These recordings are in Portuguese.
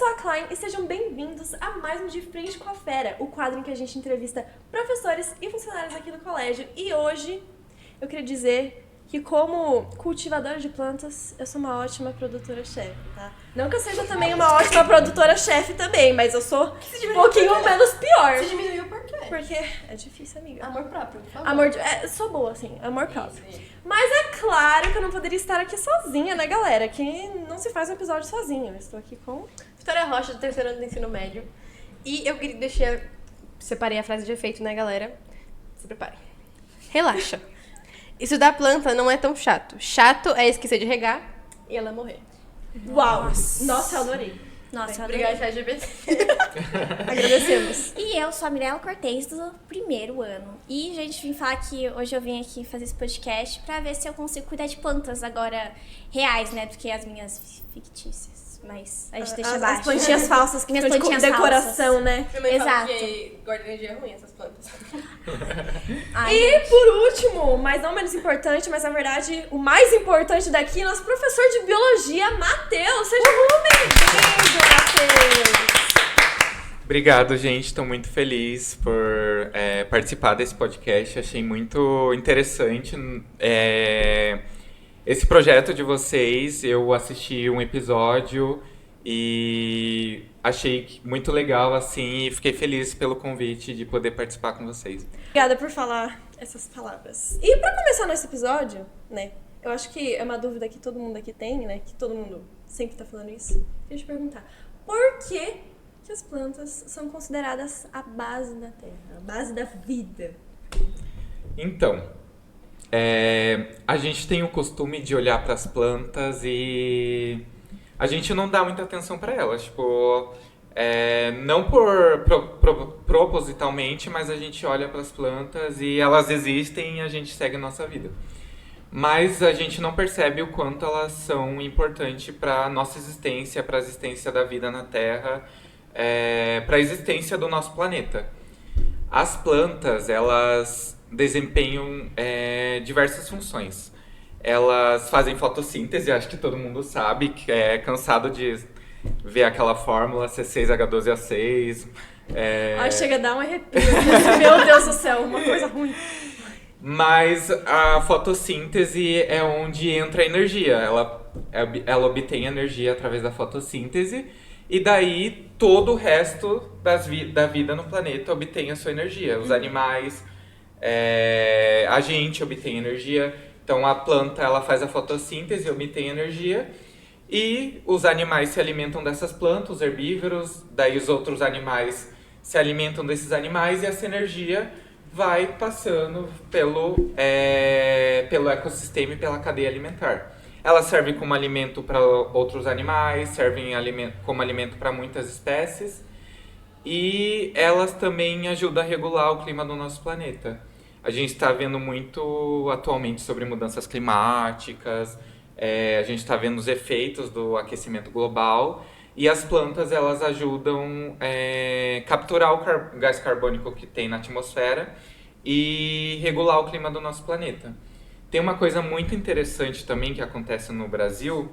sou a Klein e sejam bem-vindos a mais um De Frente com a Fera, o quadro em que a gente entrevista professores e funcionários aqui do colégio. E hoje eu queria dizer que, como cultivadora de plantas, eu sou uma ótima produtora-chefe, tá? Não que eu seja também uma ótima produtora-chefe também, mas eu sou um pouquinho menos pior. Você diminuiu por quê? Porque é difícil, amiga. Amor próprio, por favor. Sou boa, assim, amor próprio. Isso. Mas é claro que eu não poderia estar aqui sozinha, né, galera? Que não se faz um episódio sozinho. Eu estou aqui com... Vitória Rocha, do terceiro ano do ensino médio. E eu queria separei a frase de efeito, né, galera? Se preparem. Relaxa. Estudar planta não é tão chato. Chato é esquecer de regar e ela morrer. Uau! Nossa, eu adorei. Nossa, eu adorei. Obrigada, ChatGPT. Agradecemos. E eu sou a Mirella Cortez, do primeiro ano. E, gente, hoje eu vim aqui fazer esse podcast pra ver se eu consigo cuidar de plantas agora reais, né? Porque as minhas fictícias. Mas a gente deixa abaixo. As plantinhas falsas que Minhas ficam de plantinhas decoração, né? Minha mãe fala Exato. que guarda energia ruim essas plantas. Ai, E gente. por último, mas não menos importante, mas na verdade o mais importante daqui, nosso professor de biologia, Matheus. Seja muito bem-vindo, Matheus! Obrigado, gente. Estou muito feliz por participar desse podcast. Achei muito interessante esse projeto de vocês. Eu assisti um episódio e achei muito legal, assim, e fiquei feliz pelo convite de poder participar com vocês. Obrigada por falar essas palavras. E pra começar nosso episódio, né? Eu acho que é uma dúvida que todo mundo aqui tem, né? Que todo mundo sempre tá falando isso. Queria te perguntar, por que as plantas são consideradas a base da Terra, a base da vida? Então, a gente tem o costume de olhar para as plantas e a gente não dá muita atenção para elas. Tipo, não propositalmente, mas a gente olha para as plantas e elas existem e a gente segue a nossa vida. Mas a gente não percebe o quanto elas são importantes para a nossa existência, para a existência da vida na Terra, para a existência do nosso planeta. As plantas, elas desempenham diversas funções. Elas fazem fotossíntese, acho que todo mundo sabe, que é cansado de ver aquela fórmula C6H12O6. Ai, chega a dar um arrepio. Assim, meu Deus do céu, uma coisa ruim. Mas a fotossíntese é onde entra a energia. Ela obtém energia através da fotossíntese e daí todo o resto da vida no planeta obtém a sua energia. Os animais, a gente obtém energia. Então a planta ela faz a fotossíntese e obtém energia. E os animais se alimentam dessas plantas, os herbívoros. Daí os outros animais se alimentam desses animais e essa energia vai passando pelo ecossistema e pela cadeia alimentar. Ela serve como alimento para outros animais, servem como alimento para muitas espécies e elas também ajudam a regular o clima do nosso planeta. A gente está vendo muito atualmente sobre mudanças climáticas, a gente está vendo os efeitos do aquecimento global e as plantas elas ajudam a capturar o gás carbônico que tem na atmosfera e regular o clima do nosso planeta. Tem uma coisa muito interessante também que acontece no Brasil,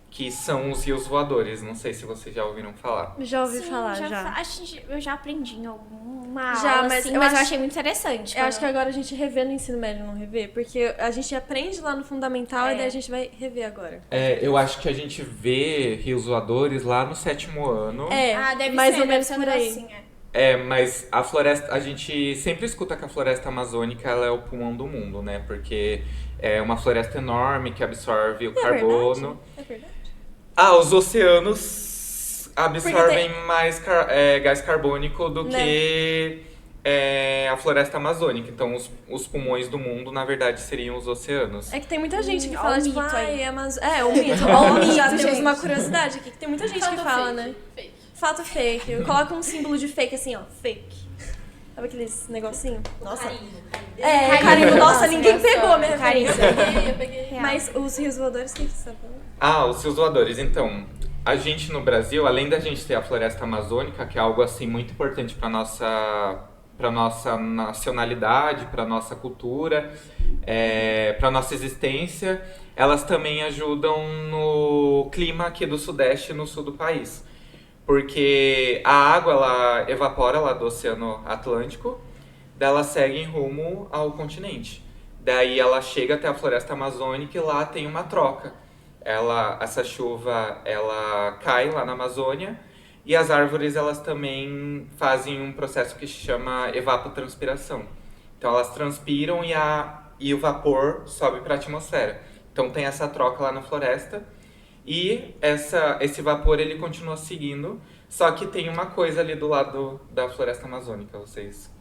que são os rios voadores. Não sei se vocês já ouviram falar. Já ouvi Sim, falar, já. Eu já aprendi em alguma Já, aula, mas assim, eu mas eu acho- achei muito interessante. Eu acho que agora a gente revê no ensino médio, não revê? Porque a gente aprende lá no fundamental e daí a gente vai rever agora. Eu acho que a gente vê rios voadores lá no 7º ano. deve mais ser, ou deve menos ser um por aí. negocinho, Mas a floresta, a gente sempre escuta que a floresta amazônica ela é o pulmão do mundo, né? Porque é uma floresta enorme que absorve o carbono. É verdade? Os oceanos absorvem mais gás carbônico do Né? que a floresta amazônica. Então, os pulmões do mundo, na verdade, seriam os oceanos. É que tem muita gente que ó fala, o tipo, mito aí. o mito. Ó, o mito, já mito, temos gente. uma curiosidade aqui, que tem muita gente que fala, né? Fake. Fato fake. Coloca um símbolo de fake assim, ó, fake. Sabe aqueles negocinho? Nossa. Carinho. Carinho. Nossa, Nossa, ninguém engraçado. pegou minha Carinho. referência. Eu peguei. Real. Mas os rios voadores, o que você tá falando? Os rios voadores. Então, a gente no Brasil, além da gente ter a floresta amazônica, que é algo assim muito importante para nossa nacionalidade, para nossa cultura, para nossa existência, elas também ajudam no clima aqui do Sudeste e no Sul do país. Porque a água, ela evapora lá do Oceano Atlântico, daí ela segue em rumo ao continente. Daí ela chega até a floresta amazônica e lá tem uma troca. Essa chuva, ela cai lá na Amazônia e as árvores, elas também fazem um processo que se chama evapotranspiração. Então elas transpiram e o vapor sobe para a atmosfera. Então tem essa troca lá na floresta e esse vapor ele continua seguindo, só que tem uma coisa ali do lado da floresta amazônica, vocês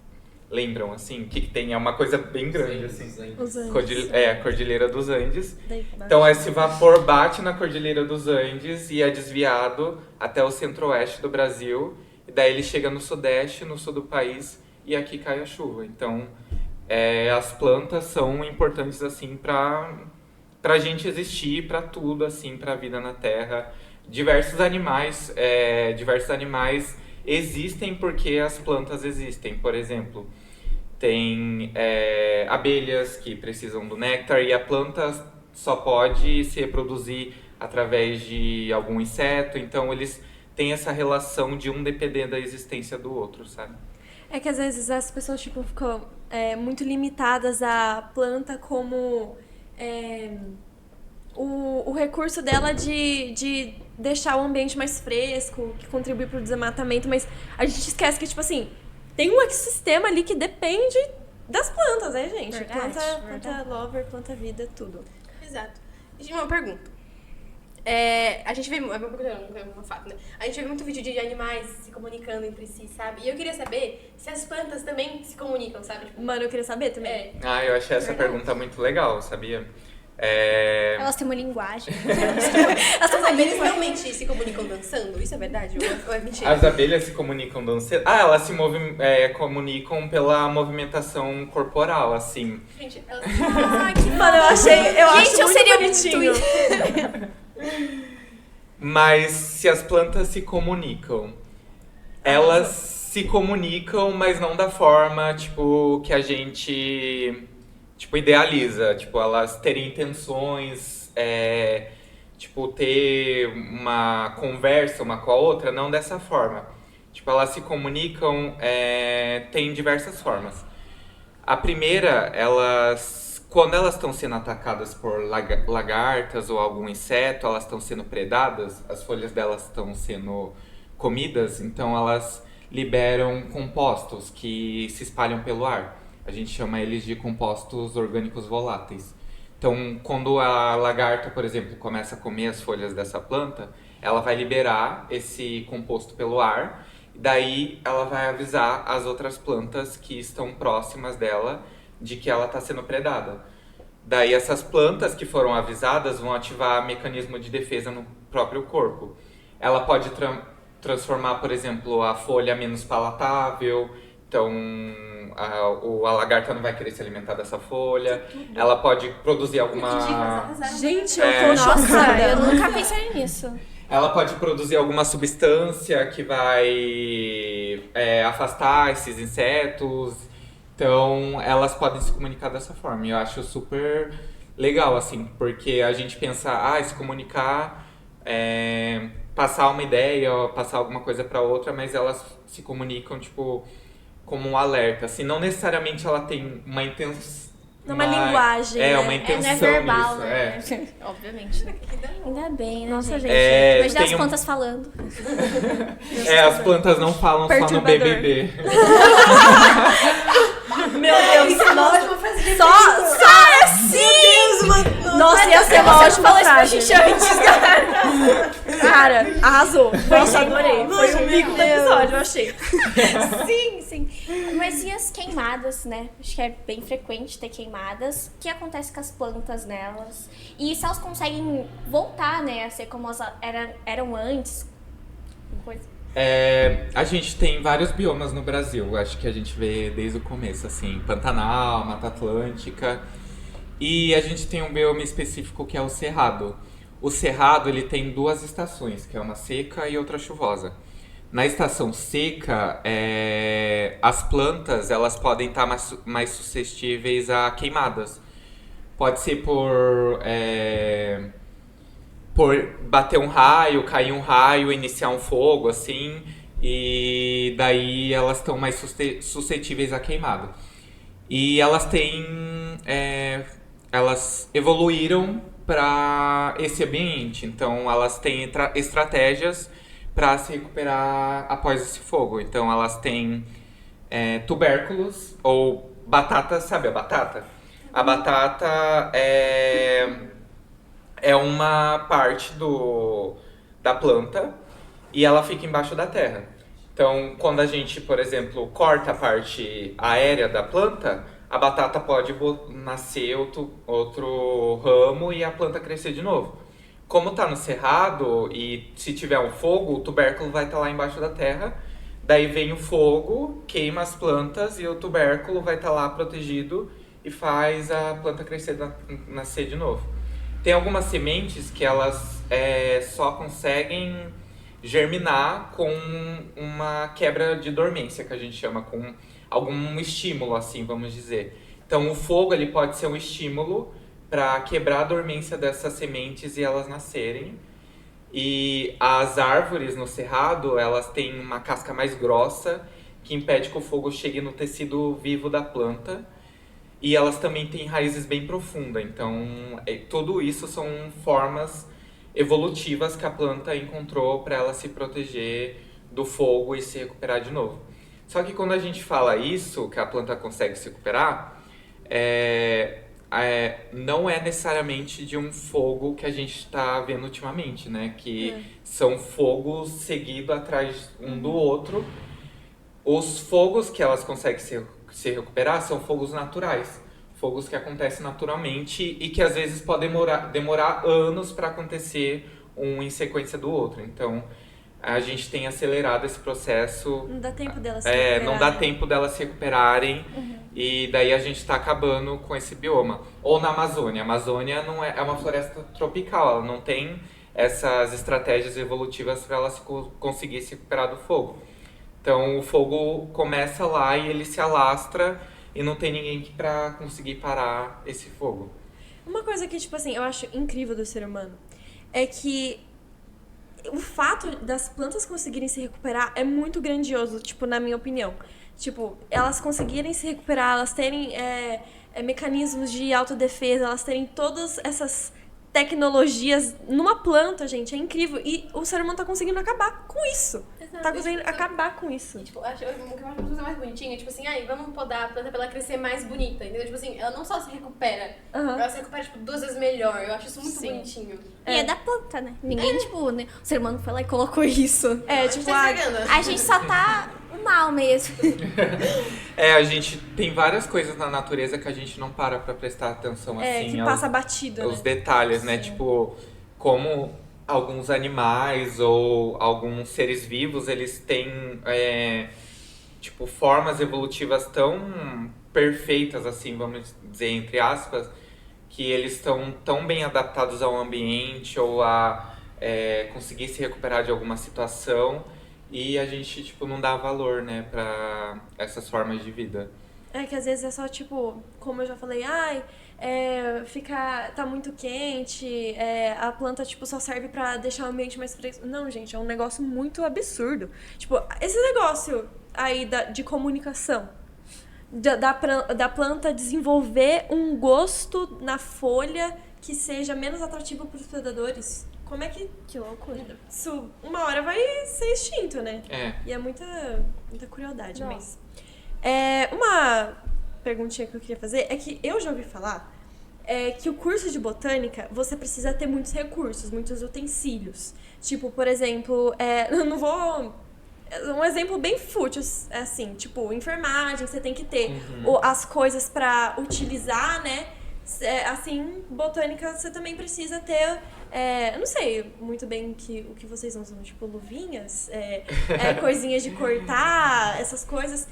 lembram assim? O que tem? É uma coisa bem grande assim. Os Andes. A Cordilheira dos Andes. Daí, Então esse vapor bate na Cordilheira dos Andes e é desviado até o centro-oeste do Brasil, e daí ele chega no sudeste, no sul do país, e aqui cai a chuva. Então as plantas são importantes assim pra gente existir, pra tudo, assim, pra vida na Terra. Diversos animais existem porque as plantas existem. Por exemplo, tem abelhas que precisam do néctar e a planta só pode se reproduzir através de algum inseto. Então eles têm essa relação de um depender da existência do outro, sabe? É que às vezes as pessoas tipo, ficam muito limitadas à planta como o recurso dela de deixar o ambiente mais fresco, que contribui para o desmatamento, mas a gente esquece que, tipo assim, tem um ecossistema ali que depende das plantas, né, gente? Verdade, Planta lover, planta vida, tudo. Exato. Gente, uma pergunta. A gente vê... uma fato, né? A gente vê muito vídeo de animais se comunicando entre si, sabe? E eu queria saber se as plantas também se comunicam, sabe? Tipo, Mano, eu queria saber também. Eu achei essa pergunta muito legal, sabia? Elas têm uma linguagem. as abelhas realmente se comunicam dançando? Isso é verdade ou é mentira? As abelhas se comunicam dançando? Elas se comunicam pela movimentação corporal, assim. Gente, elas... Mano, eu acho Gente, eu muito seria bonitinho. Mas se as plantas se comunicam, elas se comunicam, mas não da forma, tipo, que a gente, tipo, idealiza. Tipo, elas terem intenções, tipo, ter uma conversa uma com a outra, não dessa forma. Tipo, elas se comunicam, tem diversas formas. A primeira, quando elas estão sendo atacadas por lagartas ou algum inseto, elas estão sendo predadas, as folhas delas estão sendo comidas, então elas liberam compostos que se espalham pelo ar. A gente chama eles de compostos orgânicos voláteis. Então, quando a lagarta, por exemplo, começa a comer as folhas dessa planta, ela vai liberar esse composto pelo ar, e daí ela vai avisar as outras plantas que estão próximas dela de que ela está sendo predada. Daí essas plantas que foram avisadas vão ativar mecanismo de defesa no próprio corpo. Ela pode transformar, por exemplo, a folha menos palatável, então a lagarta não vai querer se alimentar dessa folha. Ela pode produzir alguma... Gente, eu tô Nossa, chocada. eu nunca pensei nisso. Ela pode produzir alguma substância que vai afastar esses insetos. Então, elas podem se comunicar dessa forma. E eu acho super legal, assim, porque a gente pensa, se comunicar, passar uma ideia, passar alguma coisa para outra, mas elas se comunicam, tipo, como um alerta. Assim, não necessariamente ela tem uma intenção. Uma linguagem, É, né? uma intenção Não é verbal, nisso. né? Obviamente, né? Ainda bem, né, Nossa, gente? gente. Imagina as tem plantas falando. as plantas não falam só no Perturbador. BBB. Meu Deus, nossa. Vou fazer Só assim! Nossa, ia ser uma ótima frase. Cara, arrasou. Nossa, adorei. Foi o pico do episódio, eu achei. Sim, sim. Mas e as queimadas, né? Acho que é bem frequente ter queimadas. O que acontece com as plantas nelas? E se elas conseguem voltar, né? A ser como elas eram antes? Coisa. A gente tem vários biomas no Brasil, acho que a gente vê desde o começo, assim, Pantanal, Mata Atlântica, e a gente tem um bioma específico que é o Cerrado. O Cerrado, ele tem duas estações, que é uma seca e outra chuvosa. Na estação seca, as plantas, elas podem estar mais suscetíveis a queimadas. Pode ser por por bater um raio, cair um raio, iniciar um fogo, assim, e daí elas estão mais suscetíveis a queimado. E elas têm, elas evoluíram para esse ambiente, então elas têm estratégias para se recuperar após esse fogo. Então elas têm tubérculos ou batata, sabe a batata? A batata é uma parte da planta e ela fica embaixo da terra. Então, quando a gente, por exemplo, corta a parte aérea da planta, a batata pode nascer outro ramo e a planta crescer de novo. Como está no cerrado e se tiver um fogo, o tubérculo vai estar lá embaixo da terra. Daí vem o fogo, queima as plantas e o tubérculo vai estar lá protegido e faz a planta crescer, nascer de novo. Tem algumas sementes que elas só conseguem germinar com uma quebra de dormência, que a gente chama, com algum estímulo, assim, vamos dizer. Então, o fogo ele pode ser um estímulo para quebrar a dormência dessas sementes e elas nascerem. E as árvores no cerrado, elas têm uma casca mais grossa que impede que o fogo chegue no tecido vivo da planta. E elas também têm raízes bem profundas. Então, tudo isso são formas evolutivas que a planta encontrou para ela se proteger do fogo e se recuperar de novo. Só que quando a gente fala isso, que a planta consegue se recuperar, não é necessariamente de um fogo que a gente está vendo ultimamente, né? Que são fogos seguidos atrás um do outro. Os fogos que elas conseguem se recuperar são fogos naturais. Fogos que acontecem naturalmente e que às vezes podem demorar anos para acontecer um em sequência do outro. Então, a gente tem acelerado esse processo. Não dá tempo delas se recuperarem. Não dá tempo delas se recuperarem. E daí a gente está acabando com esse bioma. Ou na Amazônia. A Amazônia não é uma floresta tropical, ela não tem essas estratégias evolutivas para ela conseguir se recuperar do fogo. Então, o fogo começa lá e ele se alastra e não tem ninguém para conseguir parar esse fogo. Uma coisa que, tipo assim, eu acho incrível do ser humano é que o fato das plantas conseguirem se recuperar é muito grandioso, tipo, na minha opinião. Tipo, elas conseguirem se recuperar, elas terem mecanismos de autodefesa, elas terem todas essas tecnologias numa planta, gente, é incrível. E o ser humano tá conseguindo acabar com isso. Exato. Tá conseguindo acabar com isso. E, tipo, o que eu acho uma coisa mais bonitinha, tipo assim, vamos podar a planta pra ela crescer mais bonita, entendeu? Tipo assim, ela não só se recupera, ela se recupera, tipo, 2 vezes melhor. Eu acho isso muito bonitinho. E é da planta, né? Ninguém, tipo, né? O ser humano foi lá e colocou isso. Tipo, tá a gente só tá mal mesmo. A gente tem várias coisas na natureza que a gente não para pra prestar atenção, assim. que passa batido, os né? detalhes, né? Tipo, como alguns animais ou alguns seres vivos, eles têm, tipo, formas evolutivas tão perfeitas, assim, vamos dizer, entre aspas, que eles estão tão bem adaptados ao ambiente ou a conseguir se recuperar de alguma situação. E a gente, tipo, não dá valor, né, pra essas formas de vida. Que às vezes é só, tipo, como eu já falei, tá muito quente, a planta, tipo, só serve pra deixar o ambiente mais fresco. Não, gente, é um negócio muito absurdo. Tipo, esse negócio aí de comunicação, da planta desenvolver um gosto na folha que seja menos atrativo pros predadores. Como é que... Que loucura. Isso uma hora vai ser extinto, né? E é muita crueldade, mas... uma perguntinha que eu queria fazer é que eu já ouvi falar que o curso de botânica, você precisa ter muitos recursos, muitos utensílios. Tipo, por exemplo, eu não vou... Um exemplo bem fútil, assim, tipo, enfermagem, você tem que ter as coisas pra utilizar, né? Assim, botânica, você também precisa ter... eu não sei muito bem o que vocês usam, tipo, luvinhas, coisinhas de cortar, essas coisas.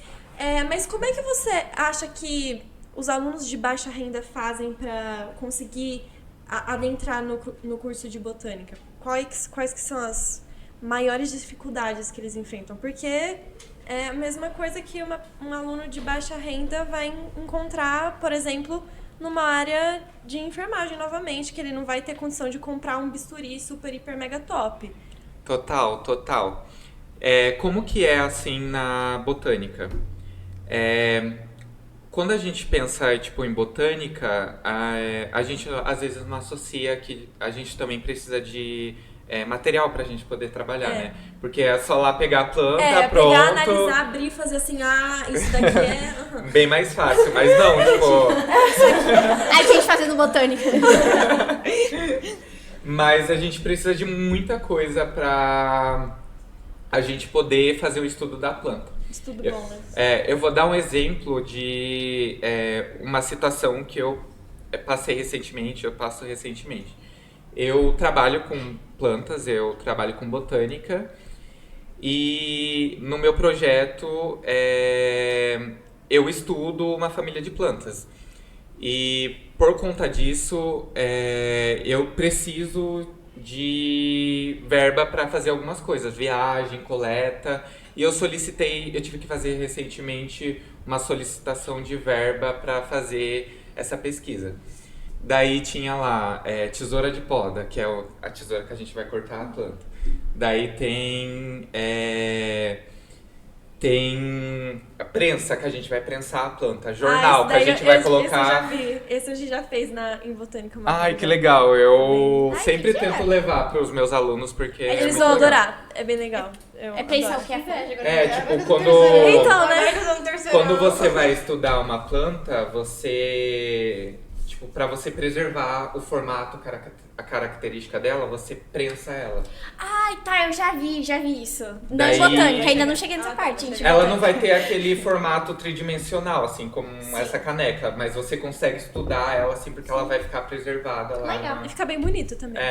Mas como é que você acha que os alunos de baixa renda fazem para conseguir adentrar no curso de botânica? Quais que são as maiores dificuldades que eles enfrentam? Porque é a mesma coisa que um aluno de baixa renda vai encontrar, por exemplo, numa área de enfermagem novamente, que ele não vai ter condição de comprar um bisturi super, hiper, mega top. Total. Como que é assim na botânica? Quando a gente pensa tipo, em botânica, a gente às vezes não associa que a gente também precisa de material pra gente poder trabalhar, né? Porque é só lá pegar a planta, pronto. Pegar, analisar, abrir, fazer assim, isso daqui é... Bem mais fácil, mas não, tipo... Ai, gente fazendo botânica. Mas a gente precisa de muita coisa pra a gente poder fazer o estudo da planta. Estudo bom, né? Eu vou dar um exemplo de uma situação que eu passo recentemente. Eu trabalho com plantas, eu trabalho com botânica e no meu projeto eu estudo uma família de plantas. E por conta disso, eu preciso de verba para fazer algumas coisas, viagem, coleta. E eu tive que fazer recentemente uma solicitação de verba para fazer essa pesquisa. Daí tinha lá tesoura de poda, que é a tesoura que a gente vai cortar a planta. Daí tem a prensa, que a gente vai prensar a planta. Jornal, que a gente vai colocar... Esse a gente já fez em botânica. Ai, que legal. Eu Ai, sempre que tento levar para os meus alunos, porque Eles muito vão legal. adorar. É bem legal. É pensar o que é Tipo, quando... Então, né? Quando você vai estudar uma planta, você... Tipo, pra você preservar o formato, a característica dela, você prensa ela. Ai, tá, eu já vi isso. Não Daí- de botânica, ainda não cheguei nessa parte, gente. Ela não vai ter aquele formato tridimensional, assim, como essa caneca. Mas você consegue estudar ela, assim, porque ela vai ficar preservada lá. Legal. E fica bem bonito também.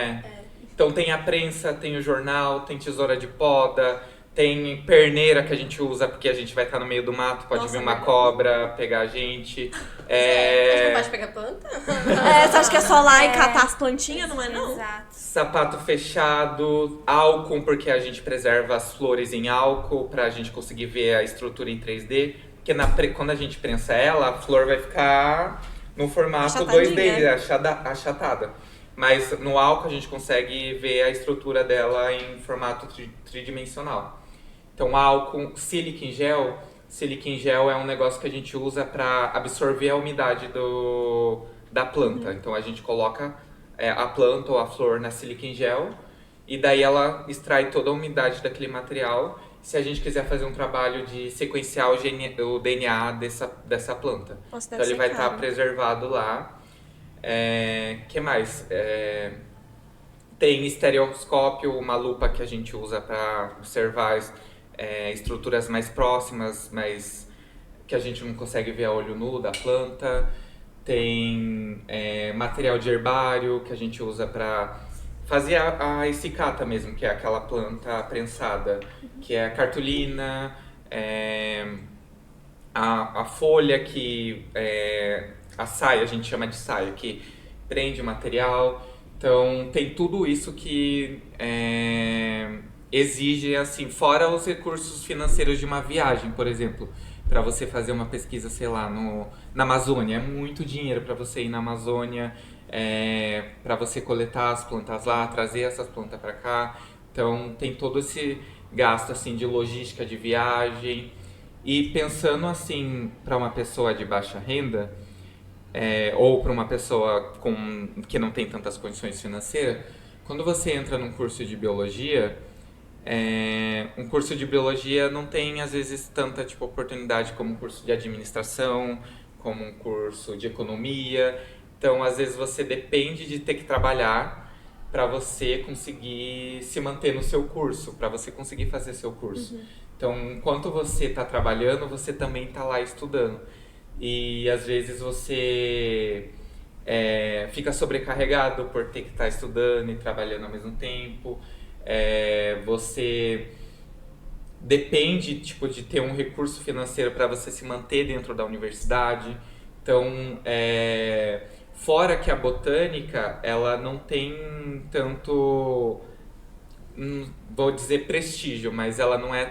Então tem a prensa, tem o jornal, tem tesoura de poda, tem perneira que a gente usa porque a gente vai estar no meio do mato, pode vir uma cobra pegar a gente. A gente não pode pegar planta? Você acha que é só lá e catar as plantinhas? Não é, não? Exato. Sapato fechado, álcool, porque a gente preserva as flores em álcool pra gente conseguir ver a estrutura em 3D. Porque quando a gente prensa ela, a flor vai ficar no formato 2D, achatada. Mas no álcool a gente consegue ver a estrutura dela em formato tridimensional. Então álcool, sílica em gel é um negócio que a gente usa para absorver a umidade da planta. Então a gente coloca a planta ou a flor na sílica em gel e daí ela extrai toda a umidade daquele material. Se a gente quiser fazer um trabalho de sequenciar o DNA dessa planta. Nossa, Então deve ele ser vai estar caro. preservado lá. Que mais? Tem estereoscópio, uma lupa que a gente usa para observar estruturas mais próximas, mas que a gente não consegue ver a olho nu da planta. Tem material de herbário que a gente usa para fazer a essicata mesmo, que é aquela planta prensada, que é a cartolina, a folha que a saia, a gente chama de saia, que prende o material. Então, tem tudo isso que exige, assim, fora os recursos financeiros de uma viagem, por exemplo, para você fazer uma pesquisa, sei lá, na Amazônia. É muito dinheiro para você ir na Amazônia, para você coletar as plantas lá, trazer essas plantas para cá. Então, tem todo esse gasto, assim, de logística de viagem. E pensando, assim, para uma pessoa de baixa renda, ou para uma pessoa que não tem tantas condições financeiras, quando você entra num curso de biologia, um curso de biologia não tem às vezes tanta oportunidade como um curso de administração, como um curso de economia. Então às vezes você depende de ter que trabalhar para você conseguir se manter no seu curso, para você conseguir fazer seu curso. Então enquanto você está trabalhando, você também está lá estudando. E às vezes você fica sobrecarregado por ter que estar estudando e trabalhando ao mesmo tempo. Você depende de ter um recurso financeiro para você se manter dentro da universidade. Então, fora que a botânica, ela não tem tanto, vou dizer prestígio, mas ela não é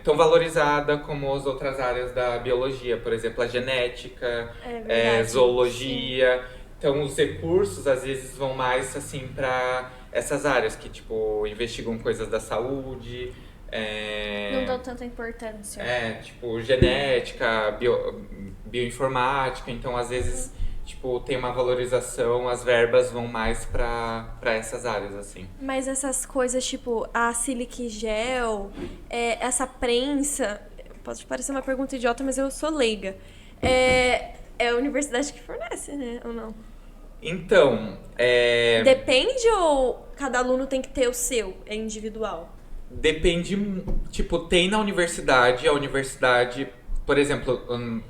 tão valorizada como as outras áreas da biologia, por exemplo, a genética, verdade. zoologia. Então, os recursos, às vezes, vão mais, assim, para essas áreas que, tipo, investigam coisas da saúde. Não dão tanta importância. Tipo, genética, bioinformática. Então, às vezes, tipo, tem uma valorização, as verbas vão mais para essas áreas, assim. Mas essas coisas, tipo, a Silic Gel, essa prensa... Pode parecer uma pergunta idiota, mas eu sou leiga. É a universidade que fornece, né? Ou não? Então, Depende ou cada aluno tem que ter o seu? É individual? depende, tipo, tem na universidade, a universidade, por exemplo,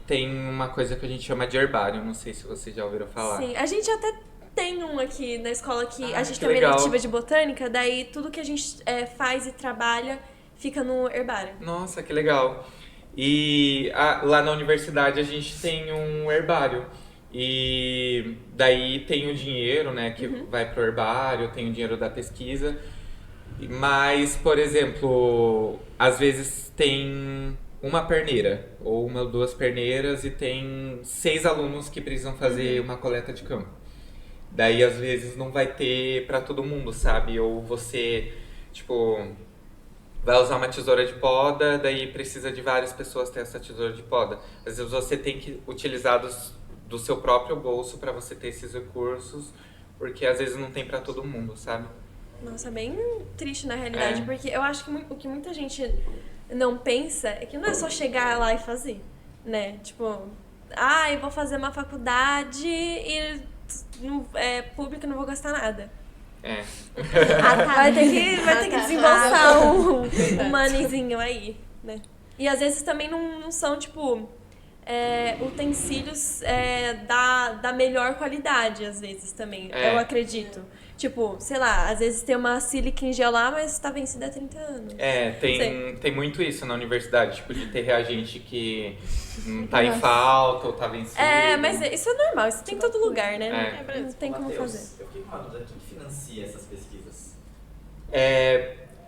tem uma coisa que a gente chama de herbário, não sei se vocês já ouviram falar. Sim, a gente até tem um aqui na escola que a gente que tem uma legal. eletiva de botânica, daí tudo que a gente faz e trabalha fica no herbário. Nossa, que legal. E lá na universidade a gente tem um herbário. E daí tem o dinheiro, né, que vai pro herbário, tem o dinheiro da pesquisa. Mas, por exemplo, às vezes tem uma perneira, ou uma ou duas perneiras, e tem 6 alunos que precisam fazer uma coleta de campo. Daí, às vezes, não vai ter pra todo mundo, sabe? Ou você, tipo, vai usar uma tesoura de poda, daí precisa de várias pessoas ter essa tesoura de poda. Às vezes você tem que utilizar do seu próprio bolso pra você ter esses recursos, porque às vezes não tem pra todo mundo, sabe? Nossa, bem triste na realidade, porque eu acho que o que muita gente não pensa é que não é só chegar lá e fazer, né? Tipo, eu vou fazer uma faculdade e pública, não vou gastar nada. Vai ter que desembolsar um moneyzinho aí, né? E às vezes também não são, tipo, utensílios da melhor qualidade, às vezes também, eu acredito. Tipo, sei lá, às vezes tem uma Silicon Gel lá, mas tá vencida há 30 anos. Tem muito isso na universidade, tipo, de ter reagente que tá em falta ou tá vencido. Mas isso é normal, isso tem em todo lugar, né? Não tem como Mateus, fazer. eu fiquei com uma dúvida, quem financia essas pesquisas?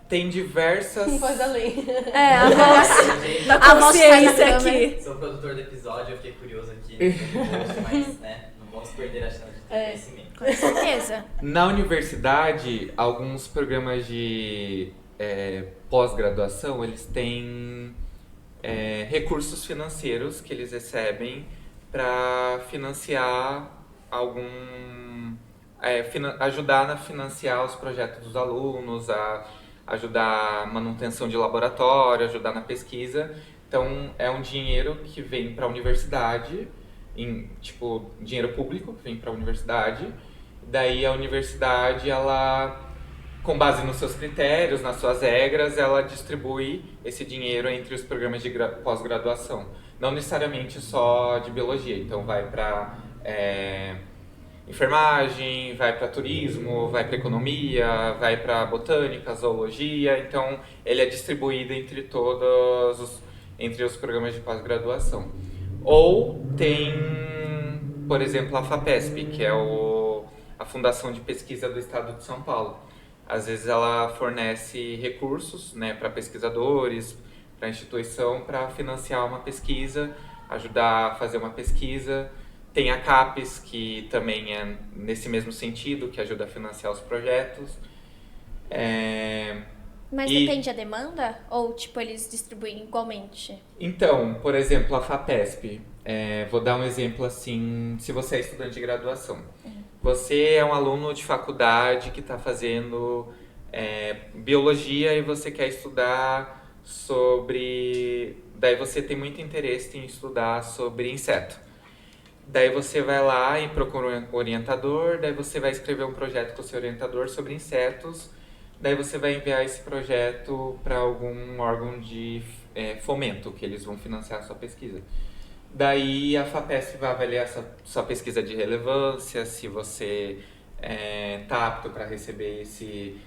Tem diversas... Voz da lei. A voz da A voz faz consciência a aqui. Sou produtor do episódio, eu fiquei curioso aqui no post, mas, né, não vamos perder a chance de ter conhecimento. Com certeza. Na universidade, alguns programas de pós-graduação, eles têm recursos financeiros que eles recebem para financiar ajudar a financiar os projetos dos alunos, a ajudar a manutenção de laboratório, ajudar na pesquisa. Então, é um dinheiro que vem para a universidade, tipo, dinheiro público vem para a universidade. Daí a universidade, ela, com base nos seus critérios, nas suas regras, ela distribui esse dinheiro entre os programas de pós-graduação. Não necessariamente só de biologia, então vai para enfermagem, vai para turismo, vai para economia, vai para botânica, zoologia. Então, ele é distribuído entre entre os programas de pós-graduação. Ou tem, por exemplo, a FAPESP, que é a Fundação de Pesquisa do Estado de São Paulo. Às vezes ela fornece recursos, né, para pesquisadores, para a instituição, para financiar uma pesquisa, ajudar a fazer uma pesquisa. Tem a CAPES, que também é nesse mesmo sentido, que ajuda a financiar os projetos. Mas depende da demanda? Ou, tipo, eles distribuem igualmente? Então, por exemplo, a FAPESP. Vou dar um exemplo assim, se você é estudante de graduação. Você é um aluno de faculdade que está fazendo biologia e você quer estudar sobre... Daí você tem muito interesse em estudar sobre inseto. Daí você vai lá e procura um orientador, daí você vai escrever um projeto com o seu orientador sobre insetos, daí você vai enviar esse projeto para algum órgão de fomento, que eles vão financiar a sua pesquisa. Daí a FAPESP vai avaliar sua pesquisa de relevância, se você está apto para receber esse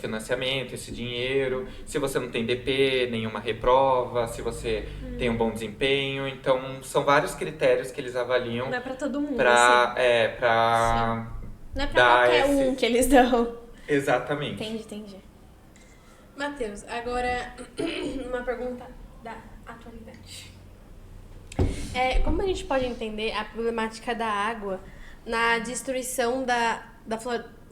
financiamento, esse dinheiro, se você não tem DP, nenhuma reprova, se você tem um bom desempenho. Então, são vários critérios que eles avaliam. Não é pra todo mundo, pra Não é pra qualquer um que eles dão. Exatamente. Entendi. Matheus, agora uma pergunta da atualidade. Como a gente pode entender a problemática da água na destruição da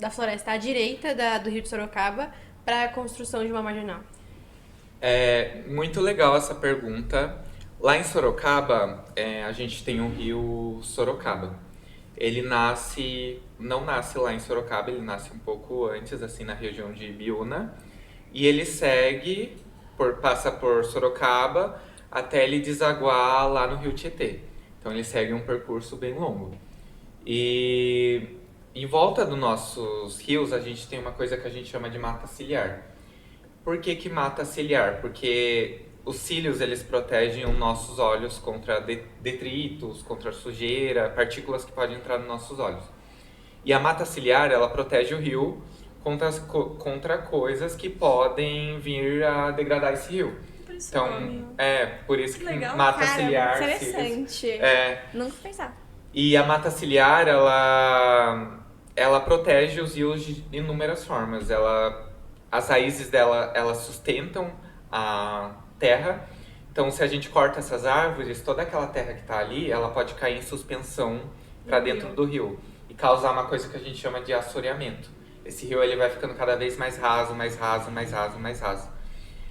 floresta à direita do rio de Sorocaba para a construção de uma marginal? É muito legal essa pergunta. Lá em Sorocaba, a gente tem o rio Sorocaba. Ele não nasce lá em Sorocaba, ele nasce um pouco antes, assim, na região de Ibiúna. E ele passa por Sorocaba até ele desaguar lá no rio Tietê. Então ele segue um percurso bem longo. E em volta dos nossos rios, a gente tem uma coisa que a gente chama de mata ciliar. Por que mata ciliar? Porque os cílios, eles protegem os nossos olhos contra detritos, contra sujeira, partículas que podem entrar nos nossos olhos. E a mata ciliar, ela protege o rio contra coisas que podem vir a degradar esse rio. Então, por isso que legal. mata Cara, ciliar... interessante. cílios, Nunca pensava. E a mata ciliar, ela protege os rios de inúmeras formas. As raízes dela, elas sustentam a terra. Então, se a gente corta essas árvores, toda aquela terra que está ali, ela pode cair em suspensão para dentro do rio e causar uma coisa que a gente chama de assoreamento. Esse rio ele vai ficando cada vez mais raso, mais raso, mais raso, mais raso.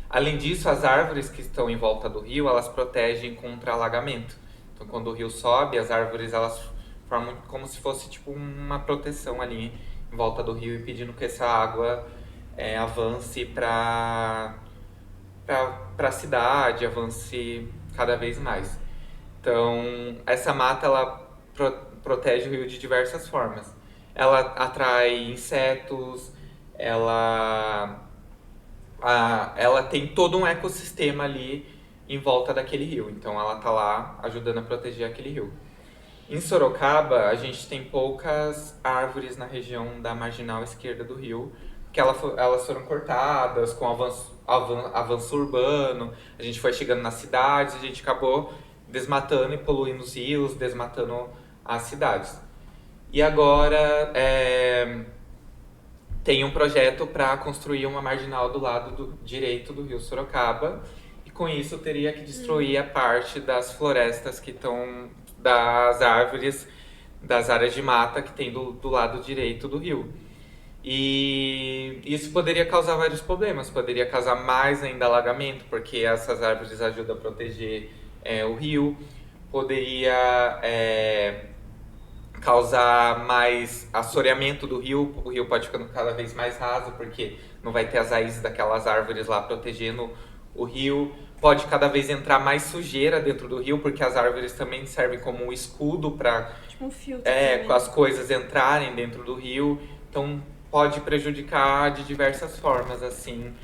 Além disso, as árvores que estão em volta do rio, elas protegem contra alagamento. Então, quando o rio sobe, as árvores elas formam como se fosse tipo uma proteção ali em volta do rio, impedindo que essa água avance para a cidade, avance cada vez mais. Então, essa mata ela protege o rio de diversas formas. Ela atrai insetos, ela tem todo um ecossistema ali em volta daquele rio. Então, ela está lá ajudando a proteger aquele rio. Em Sorocaba, a gente tem poucas árvores na região da marginal esquerda do rio, que elas foram cortadas com avanço urbano. A gente foi chegando nas cidades, a gente acabou desmatando e poluindo os rios, desmatando as cidades. E agora tem um projeto para construir uma marginal do lado direito do rio Sorocaba, e com isso teria que destruir a parte das florestas que estão, das árvores, das áreas de mata que tem do lado direito do rio. E isso poderia causar vários problemas, poderia causar mais ainda alagamento, porque essas árvores ajudam a proteger o rio, poderia causar mais assoreamento do rio, o rio pode ficando cada vez mais raso, porque não vai ter as raízes daquelas árvores lá protegendo o rio, pode cada vez entrar mais sujeira dentro do rio, porque as árvores também servem como um escudo para Tipo um filtro também. as coisas entrarem dentro do rio, então pode prejudicar de diversas formas, assim,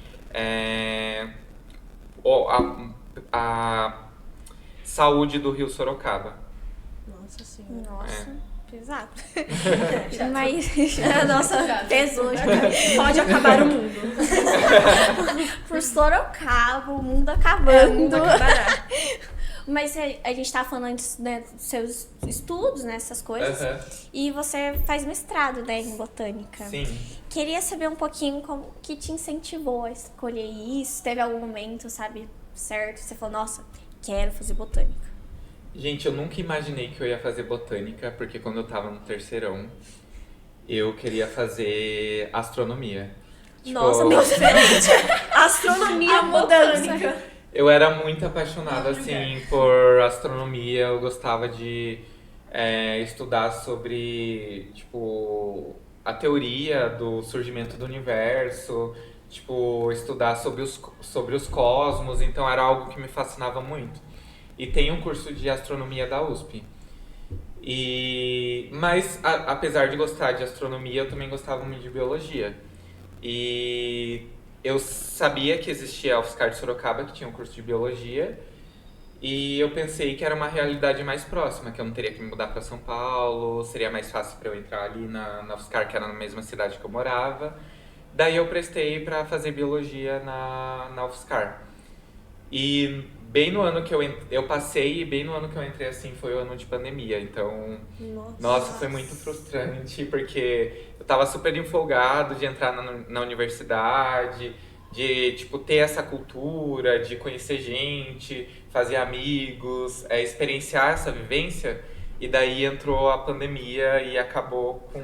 a saúde do rio Sorocaba. Nossa senhora. Nossa, pesado. Mas, Nossa, pesou já. pode acabar o mundo. Por Sorocaba, o mundo acabando. O mundo acabará. Mas a gente tava falando antes, né, dos seus estudos, né, essas coisas. Uhum. E você faz mestrado, né, em botânica. Sim. Queria saber um pouquinho como que te incentivou a escolher isso. Teve algum momento, sabe, certo? Você falou, nossa, quero fazer botânica. Gente, eu nunca imaginei que eu ia fazer botânica, porque quando eu tava no terceirão, eu queria fazer astronomia. Tipo, Nossa, bem diferente. Astronomia, A mudança. botânica. eu era muito apaixonado, assim, por astronomia. Eu gostava de estudar sobre, tipo, a teoria do surgimento do universo, tipo, estudar sobre os cosmos. Então, era algo que me fascinava muito. E tem um curso de astronomia da USP. Mas, apesar de gostar de astronomia, eu também gostava muito de biologia. E eu sabia que existia a UFSCar de Sorocaba, que tinha um curso de biologia. E eu pensei que era uma realidade mais próxima, que eu não teria que me mudar para São Paulo, seria mais fácil para eu entrar ali na UFSCar, que era na mesma cidade que eu morava. Daí eu prestei para fazer biologia na UFSCar. E bem no ano que eu passei, e bem no ano que eu entrei, assim, foi o ano de pandemia. Então, nossa, foi muito frustrante, porque eu tava super empolgado de entrar na universidade, de tipo, ter essa cultura, de conhecer gente, fazer amigos, experienciar essa vivência. E daí entrou a pandemia e acabou com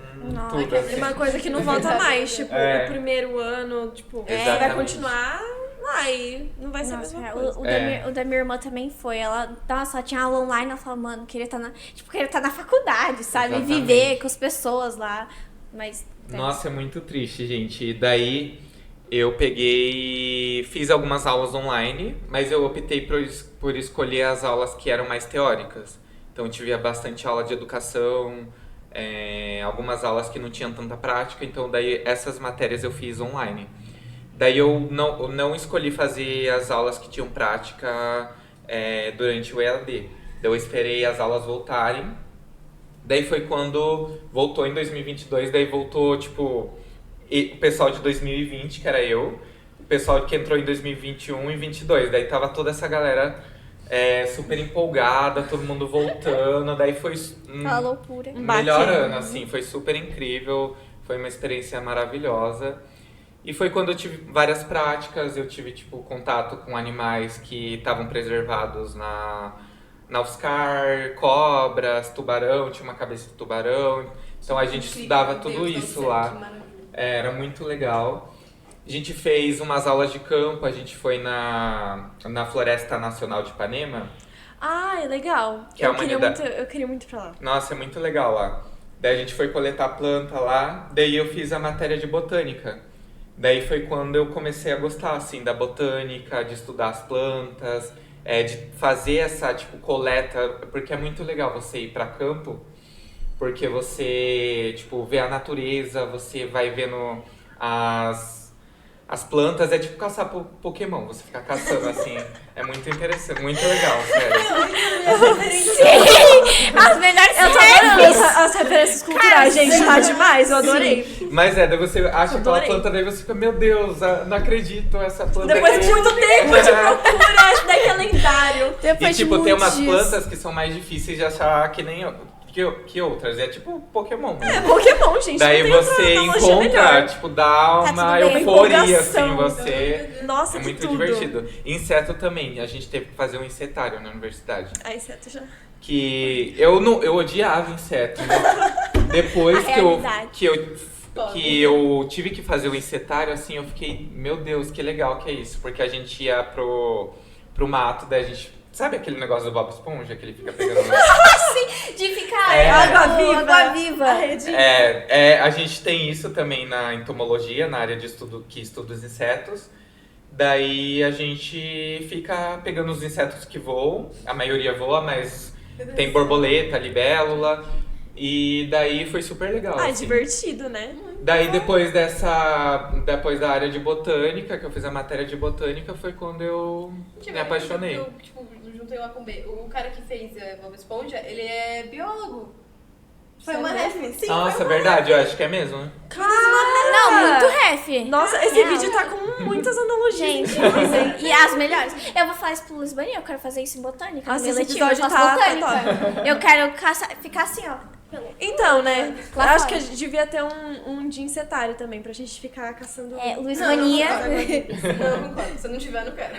tudo. É Assim. uma coisa que não volta mais. Tipo, É. o primeiro ano, tipo, vai Exatamente. continuar lá e não vai ser a Nossa, mesma cara, coisa. o da minha irmã também foi. Ela tinha aula online, ela falou, mano, queria estar na faculdade, sabe? Exatamente. Viver com as pessoas lá. Mas. Nossa, é muito triste, gente. E daí eu peguei, fiz algumas aulas online, mas eu optei por escolher as aulas que eram mais teóricas. Então eu tive bastante aula de educação, algumas aulas que não tinham tanta prática, então daí essas matérias eu fiz online. Daí eu não escolhi fazer as aulas que tinham prática durante o EAD. Daí eu esperei as aulas voltarem. Daí foi quando voltou em 2022, daí voltou, tipo, o pessoal de 2020, que era eu, o pessoal que entrou em 2021 e 2022. Daí tava toda essa galera super empolgada, todo mundo voltando, daí foi Aquela loucura. melhor ano, assim, foi super incrível, foi uma experiência maravilhosa. E foi quando eu tive várias práticas, eu tive, tipo, contato com animais que estavam preservados na UFSCar, cobras, tubarão, tinha uma cabeça de tubarão. Então a gente estudava tudo isso lá. Era muito legal. A gente fez umas aulas de campo, a gente foi na Floresta Nacional de Ipanema. Ah, é legal. Que é eu, uma queria unidade- muito, eu queria muito ir pra lá. Nossa, é muito legal lá. Daí a gente foi coletar planta lá, daí eu fiz a matéria de botânica. Daí foi quando eu comecei a gostar, assim, da botânica, de estudar as plantas, de fazer essa, tipo, coleta, porque é muito legal você ir pra campo, porque você, tipo, vê a natureza, você vai vendo as plantas, é tipo caçar Pokémon, você fica caçando, assim, é muito interessante, muito legal, sério. As melhores Eu tô adorando as referências culturais, gente. Tá demais, eu adorei. Mas daí você acha aquela Adorei. planta, daí você fica, meu Deus, não acredito, essa planta Depois aqui. de muito tempo de procura, esse daqui é lendário. Depois E tipo, de tem muitos umas dias. plantas que são mais difíceis de achar que outras. É tipo Pokémon. É Pokémon, gente. Daí não tem outra você analogia encontra, melhor. tipo, dá Tá uma tudo bem. euforia, assim, Empolgação. você. Nossa, É que muito tudo. divertido. Inseto também, a gente teve que fazer um insetário na universidade. Ai, certo, já. Que eu odiava inseto, né? Depois A realidade. que eu tive que fazer o insetário, assim, eu fiquei, meu Deus, que legal que é isso. Porque a gente ia pro mato, daí a gente... Sabe aquele negócio do Bob Esponja, que ele fica pegando... De ficar Água viva. água A viva. rede. A gente tem isso também na entomologia, na área de estudo que estuda os insetos. Daí a gente fica pegando os insetos que voam, a maioria voa, mas tem borboleta, libélula, e daí foi super legal. Ah, assim. divertido, né? Daí depois da área de botânica, que eu fiz a matéria de botânica, foi quando eu me apaixonei. Eu, tipo, juntei lá com o B. O cara que fez Bob Esponja, ele é biólogo. Foi uma referência. Sim, Nossa, foi é uma verdade, eu acho que é mesmo, né? Não, muito ref. Nossa, esse Real. vídeo tá com muitas analogias. Gente, inclusive. e as melhores. Eu vou falar isso pro Luiz Bani, eu quero fazer isso em botânica. Nossa, no meu esse letivo, eu episódio faço tá botânica. Eu quero ficar assim, ó. Então, né? Eu Lá acho fora. que a gente devia ter um dia insetário também, pra gente ficar caçando. É, Luiz Não, Mania. Não, concordo. Se eu não tiver, eu não quero.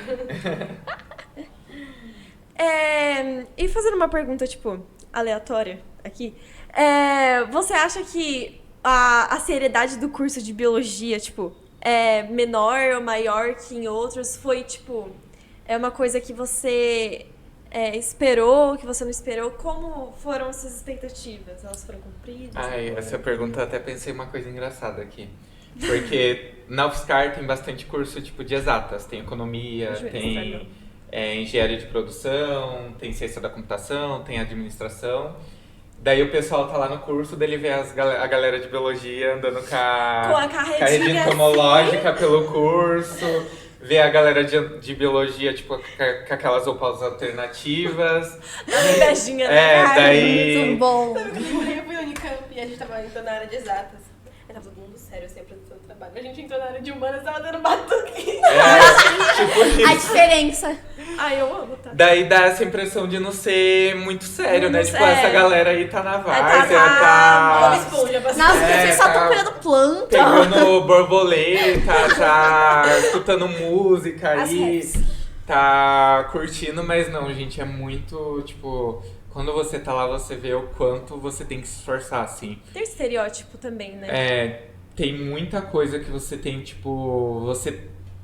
E fazendo uma pergunta, tipo, aleatória aqui. Você acha que a seriedade do curso de biologia, tipo, é menor ou maior que em outros? Foi, tipo, uma coisa que você esperou, que você não esperou? Como foram suas expectativas? Elas foram cumpridas? Ai, essa pergunta eu até pensei uma coisa engraçada aqui. Porque na UFSCar tem bastante curso tipo de exatas. Tem economia, tem engenharia de produção, tem ciência da computação, tem administração. Daí o pessoal tá lá no curso, daí ele vê a galera de biologia andando com a carretinha entomológica pelo curso. Vê a galera de biologia, tipo, com aquelas roupas alternativas. Invejinha, né? Muito Daí... bom. Eu fui na Unicamp e a gente tava entrando na área de exatas. Aí tava todo mundo sério, assim, apresentando trabalho. A gente entrou na área de humanas, tava dando batuque. tipo A isso. diferença. Ai, eu amo, tá? Daí dá essa impressão de não ser muito sério, né? Não Tipo, sei. essa galera aí tá na várzea, tá- tá Esponja, Nossa, vocês só estão cuidando planta. pegando borboleta, tá escutando música As aí, raps. tá curtindo, mas não, gente, é muito, tipo, quando você tá lá, você vê o quanto você tem que se esforçar, assim. Tem o estereótipo também, né? Tem muita coisa que você tem, tipo,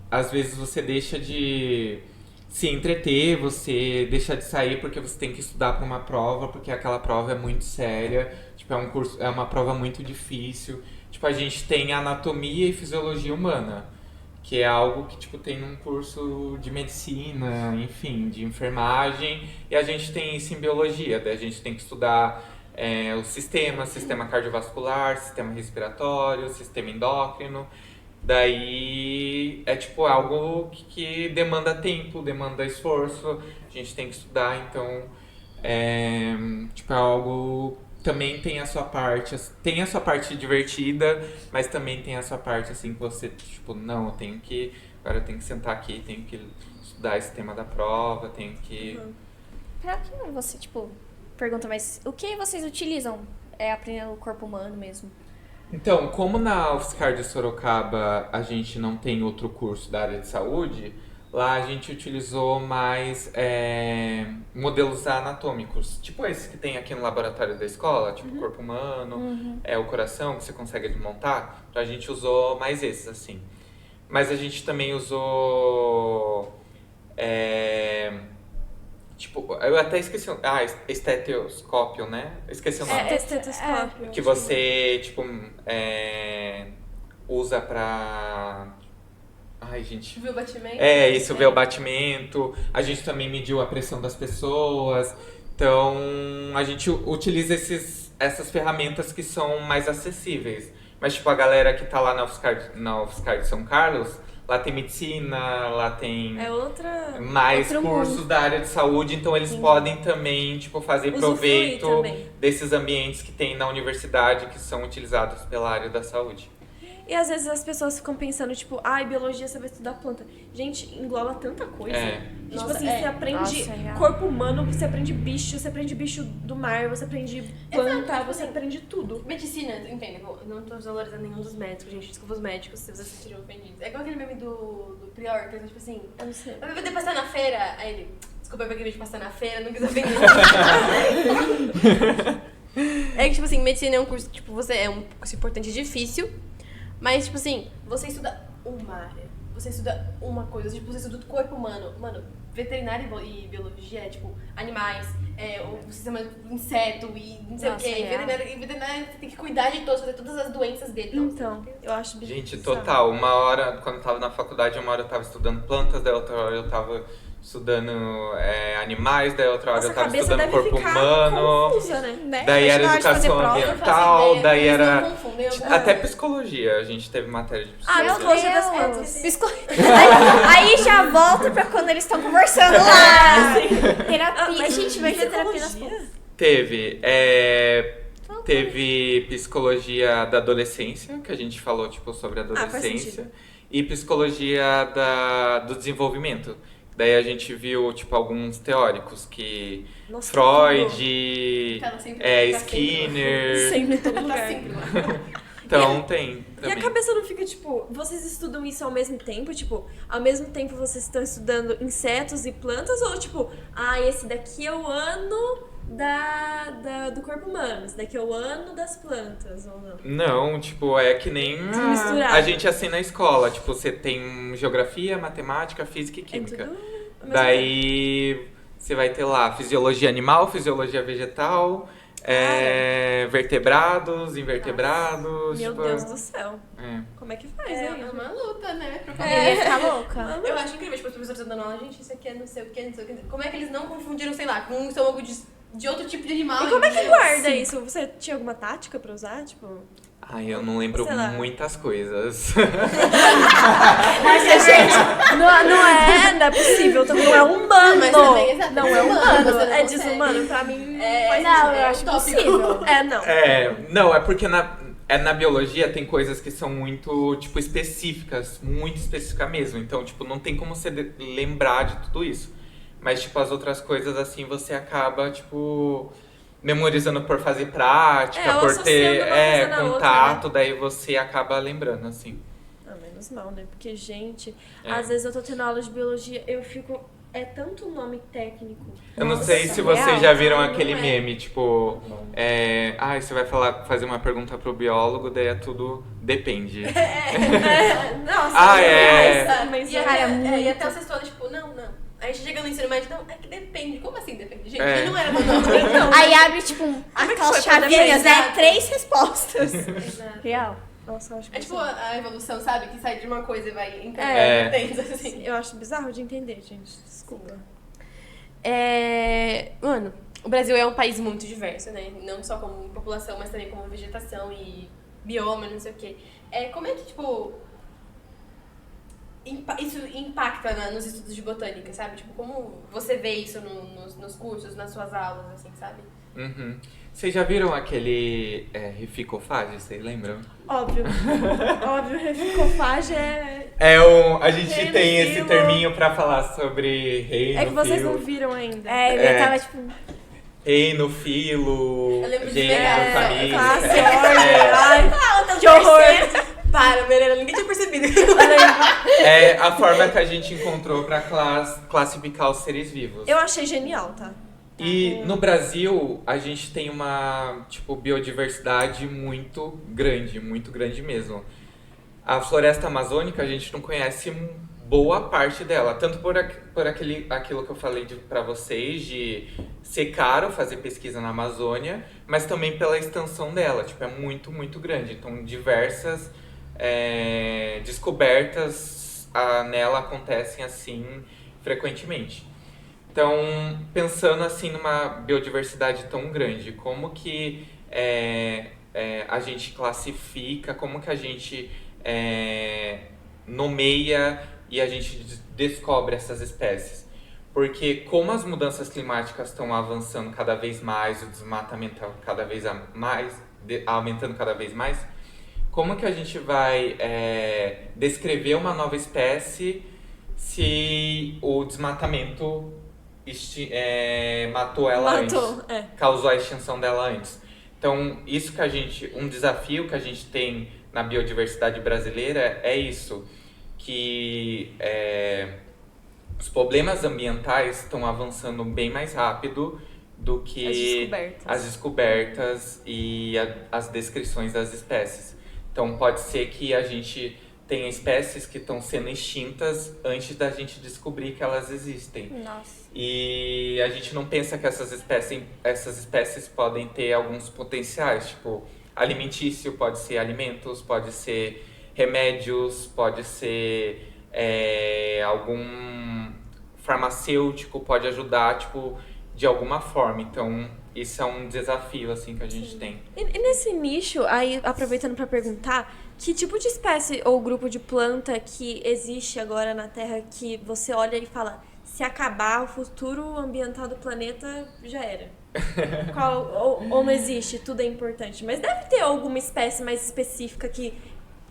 às vezes você deixa de se entreter, você deixa de sair porque você tem que estudar para uma prova, porque aquela prova é muito séria, tipo, é uma prova muito difícil. Tipo, a gente tem anatomia e fisiologia humana, que é algo que, tipo, tem num curso de medicina, enfim, de enfermagem, e a gente tem isso em biologia, daí a gente tem que estudar o sistema cardiovascular, sistema respiratório, sistema endócrino. Daí é tipo algo que demanda tempo, demanda esforço, a gente tem que estudar, então tipo, é algo também tem a sua parte divertida, mas também tem a sua parte assim que você, tipo, não, agora eu tenho que sentar aqui, tenho que estudar esse tema da prova, tenho que... Pra que você, tipo, pergunta, mas o que vocês utilizam? É aprender o corpo humano mesmo? Então, como na UFSCar de Sorocaba a gente não tem outro curso da área de saúde, lá a gente utilizou mais modelos anatômicos, tipo esse que tem aqui no laboratório da escola, tipo o corpo humano, o coração que você consegue desmontar. Então a gente usou mais esses, assim. Mas a gente também usou... tipo, eu até esqueci... estetoscópio, né? Esqueci o nome. Estetoscópio. Que você, tipo, usa pra... Ai, gente... Viu o batimento? Isso, ver o batimento. A gente também mediu a pressão das pessoas. Então, a gente utiliza essas ferramentas que são mais acessíveis. Mas, tipo, a galera que tá lá na UFSCar de São Carlos, lá tem medicina, lá tem mais outro cursos mundo. da área de saúde. Então, eles podem também, tipo, fazer Usufruir proveito também. desses ambientes que tem na universidade que são utilizados pela área da saúde. E às vezes as pessoas ficam pensando, tipo, biologia você vai estudar planta. Gente, engloba tanta coisa. Tipo Nossa, assim, você aprende Nossa, corpo humano, você aprende bicho do mar, você aprende planta, Exato, você assim, aprende tudo. Medicina, entende? Eu não tô valorizando nenhum dos médicos, gente. Desculpa os médicos se vocês se sentiram ofendidos. É igual aquele meme do Prior, que é tipo assim... Eu não sei. Vai poder passar na feira? Aí ele... Desculpa, eu peguei de passar na feira, não quis ofender. É que, tipo assim, medicina é um curso que, tipo, é um curso importante e difícil. Mas, tipo assim, você estuda uma área. Você estuda uma coisa. Tipo, você estuda o corpo humano. Mano, veterinária e biologia é, tipo, animais, o sistema do inseto e não sei Nossa, o quê. é. Veterinária você tem que cuidar de todos, fazer todas as doenças dele. Então, eu acho Gente, bizarro. total. Uma hora, quando eu tava na faculdade, uma hora eu tava estudando plantas, daí outra hora eu tava estudando animais, daí outra hora Nossa, eu a tava cabeça estudando deve corpo ficar humano. confusa, né? Daí Mas era na hora de fazer educação prova, ambiental, daí Eles era não confundem até psicologia. A gente teve matéria de psicologia. psicologia das Deus. plantas. Aí já volta pra quando eles estão conversando lá. Terapia. Mas, Gente, vai ter terapia nas ginecologia? plantas. Teve psicologia da adolescência, que a gente falou, tipo, sobre a faz adolescência. sentido. E psicologia do desenvolvimento. Daí a gente viu, tipo, alguns teóricos que Nossa, Freud, Ela sempre tá Skinner. Sempre em todo Tá lugar. sempre lá. Então tem E também. a cabeça não fica, tipo, vocês estudam isso ao mesmo tempo? Tipo, ao mesmo tempo vocês estão estudando insetos e plantas? Ou, tipo, esse daqui é o ano do corpo humano, esse daqui é o ano das plantas, ou não? Não, tipo, é que nem Misturado. a gente assim na escola. Tipo, você tem geografia, matemática, física e química. É tudo ao mesmo tempo. Daí você vai ter lá fisiologia animal, fisiologia vegetal, vertebrados, invertebrados. Meu tipo, Deus do céu. é. Como é que faz, É né? uma luta, né? Pra Ninguém fica louca. Eu acho incrível, tipo, os professores dando aula, gente, isso aqui é não sei o que, não sei o que. Como é que eles não confundiram, sei lá, com um estômago de outro tipo de animal? E como é que entendeu? guarda isso? Você tinha alguma tática pra usar? Tipo, Ai, eu não lembro Sei lá. muitas coisas. mas gente, não é possível, também não é humano. Mas também, exato, Não é desumano, humano, você não é consegue. desumano. Pra mim, É, faz Não, sentido. eu acho utópico. possível. Não. Não, é porque na biologia tem coisas que são muito, tipo, específicas, muito específicas mesmo. Então, tipo, não tem como você lembrar de tudo isso. Mas, tipo, as outras coisas, assim, você acaba, tipo, memorizando por fazer prática, ou por associando ter uma coisa na contato, outra, daí você acaba lembrando, assim. Ah, menos mal, né? Porque, gente, É. às vezes eu tô tendo aula de biologia, eu fico... É tanto nome técnico. Eu não Nossa, sei se real. vocês já viram Não aquele é. meme, tipo, você vai fazer uma pergunta pro biólogo, daí é tudo depende. Nossa, mas E, Cara, e até o sexto ano, tipo, não. Aí a gente chega no ensino médio, não, é que depende. Como assim depende? Gente, É. não era não. Aí abre, tipo, que aquelas foi pra chavinhas, defender? né? 3 respostas. Exato. Real. Nossa, eu acho É tipo a evolução, sabe? Que sai de uma coisa e vai entrando É. dentro, assim. Eu acho bizarro de entender, gente. Desculpa. Mano, o Brasil é um país muito diverso, né? Não só como população, mas também como vegetação e bioma, não sei o quê. Como é que, tipo, isso impacta nos estudos de botânica, sabe? Tipo, como você vê isso nos cursos, nas suas aulas, assim, sabe? Uhum. Vocês já viram aquele rifocofage, vocês lembram? Óbvio. Óbvio, rifocofage é... A gente Reino, tem esse filo. terminho pra falar sobre reino, É que vocês filo, não viram ainda. Eu tava, tipo... reino, filo, Eu lembro de gênero, pegar família. Classe, É. ordem, ai, que horror. Para, Mirella, ninguém tinha percebido. É a forma que a gente encontrou pra classificar os seres vivos. Eu achei genial, tá? E no Brasil, a gente tem uma, tipo, biodiversidade muito grande mesmo. A floresta amazônica, a gente não conhece boa parte dela, tanto por aquilo que eu falei pra vocês, de ser caro fazer pesquisa na Amazônia, mas também pela extensão dela, tipo, é muito, muito grande. Então, diversas descobertas nela acontecem assim frequentemente. Então, pensando assim numa biodiversidade tão grande, como que a gente classifica, como que a gente nomeia e a gente descobre essas espécies? Porque como as mudanças climáticas estão avançando cada vez mais, o desmatamento cada vez mais, aumentando cada vez mais, como que a gente vai descrever uma nova espécie se o desmatamento matou ela antes, causou a extinção dela antes? Então, isso que um desafio que a gente tem na biodiversidade brasileira é isso, que os problemas ambientais estão avançando bem mais rápido do que as descobertas e as descrições das espécies. Então, pode ser que a gente tenha espécies que estão sendo extintas antes da gente descobrir que elas existem. Nossa. E a gente não pensa que essas espécies podem ter alguns potenciais, tipo, alimentício, pode ser alimentos, pode ser remédios, pode ser algum farmacêutico, pode ajudar, tipo, de alguma forma. Então, isso é um desafio, assim, que a gente tem. E nesse nicho, aí aproveitando pra perguntar, que tipo de espécie ou grupo de planta que existe agora na Terra que você olha e fala, se acabar o futuro ambiental do planeta, já era? Ou não existe, tudo é importante. Mas deve ter alguma espécie mais específica que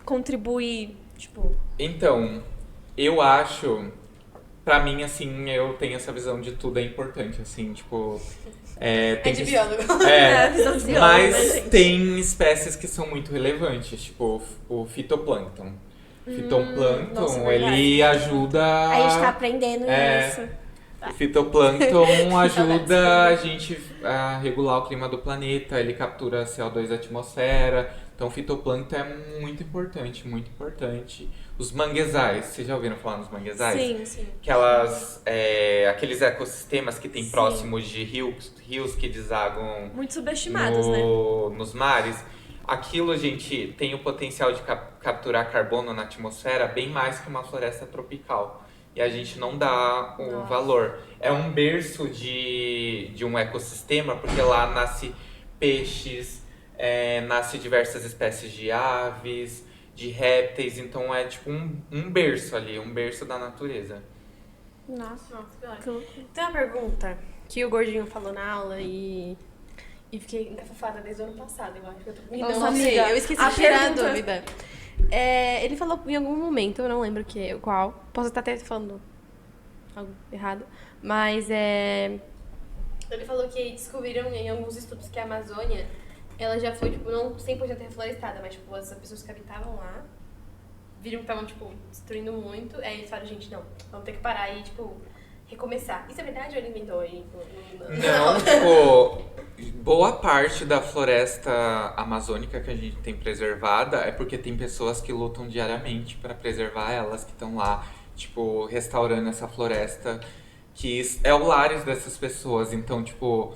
contribui, tipo... Então, eu acho, pra mim, assim, eu tenho essa visão de tudo é importante, assim, tipo... tem de biólogo. visão de biólogo, né, Mas gente? tem espécies que são muito relevantes, tipo o fitoplâncton. Fitoplâncton, nossa, verdade. ele ajuda... A gente tá aprendendo isso. O fitoplâncton ajuda a gente a regular o clima do planeta, ele captura CO2 da atmosfera. Então o fitoplâncton é muito importante, muito importante. Os manguezais, vocês já ouviram falar nos manguezais? Sim, sim. Aqueles ecossistemas que tem próximos de rios que desagam Muito subestimados, né? nos mares. Aquilo, gente, tem o potencial de capturar carbono na atmosfera bem mais que uma floresta tropical. E a gente não dá o valor. É um berço de um ecossistema, porque lá nasce peixes, nasce diversas espécies de aves, de répteis. Então é tipo um berço ali, um berço da natureza. Nossa. Tem uma pergunta que o Gordinho falou na aula e fiquei encafufada desde o ano passado, eu acho. Nossa, Não sei, amiga, eu esqueci a de tirar pergunta- a dúvida. Ele falou em algum momento, eu não lembro qual, posso estar até falando algo errado. Mas ele falou que descobriram em alguns estudos que a Amazônia, ela já foi, tipo, não 100% reflorestada, mas, tipo, as pessoas que habitavam lá viram que estavam, tipo, destruindo muito. Aí eles falaram, gente, não, vamos ter que parar e, tipo, recomeçar. Isso é verdade ou ele inventou aí? Não, tipo, boa parte da floresta amazônica que a gente tem preservada é porque tem pessoas que lutam diariamente para preservar elas, que estão lá, tipo, restaurando essa floresta, que é o lares dessas pessoas. Então, tipo,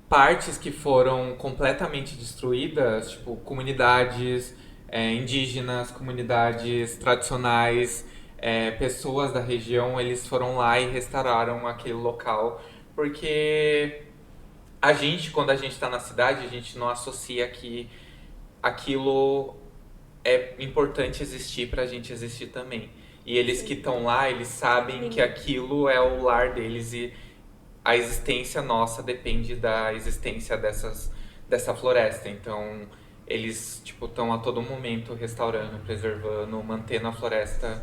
partes que foram completamente destruídas, tipo, comunidades indígenas, comunidades tradicionais, pessoas da região, eles foram lá e restauraram aquele local, porque quando a gente está na cidade, a gente não associa que aquilo é importante existir pra gente existir também. E eles que estão lá, eles sabem que aquilo é o lar deles e a existência nossa depende da existência dessa floresta. Então, eles, tipo, estão a todo momento restaurando, preservando, mantendo a floresta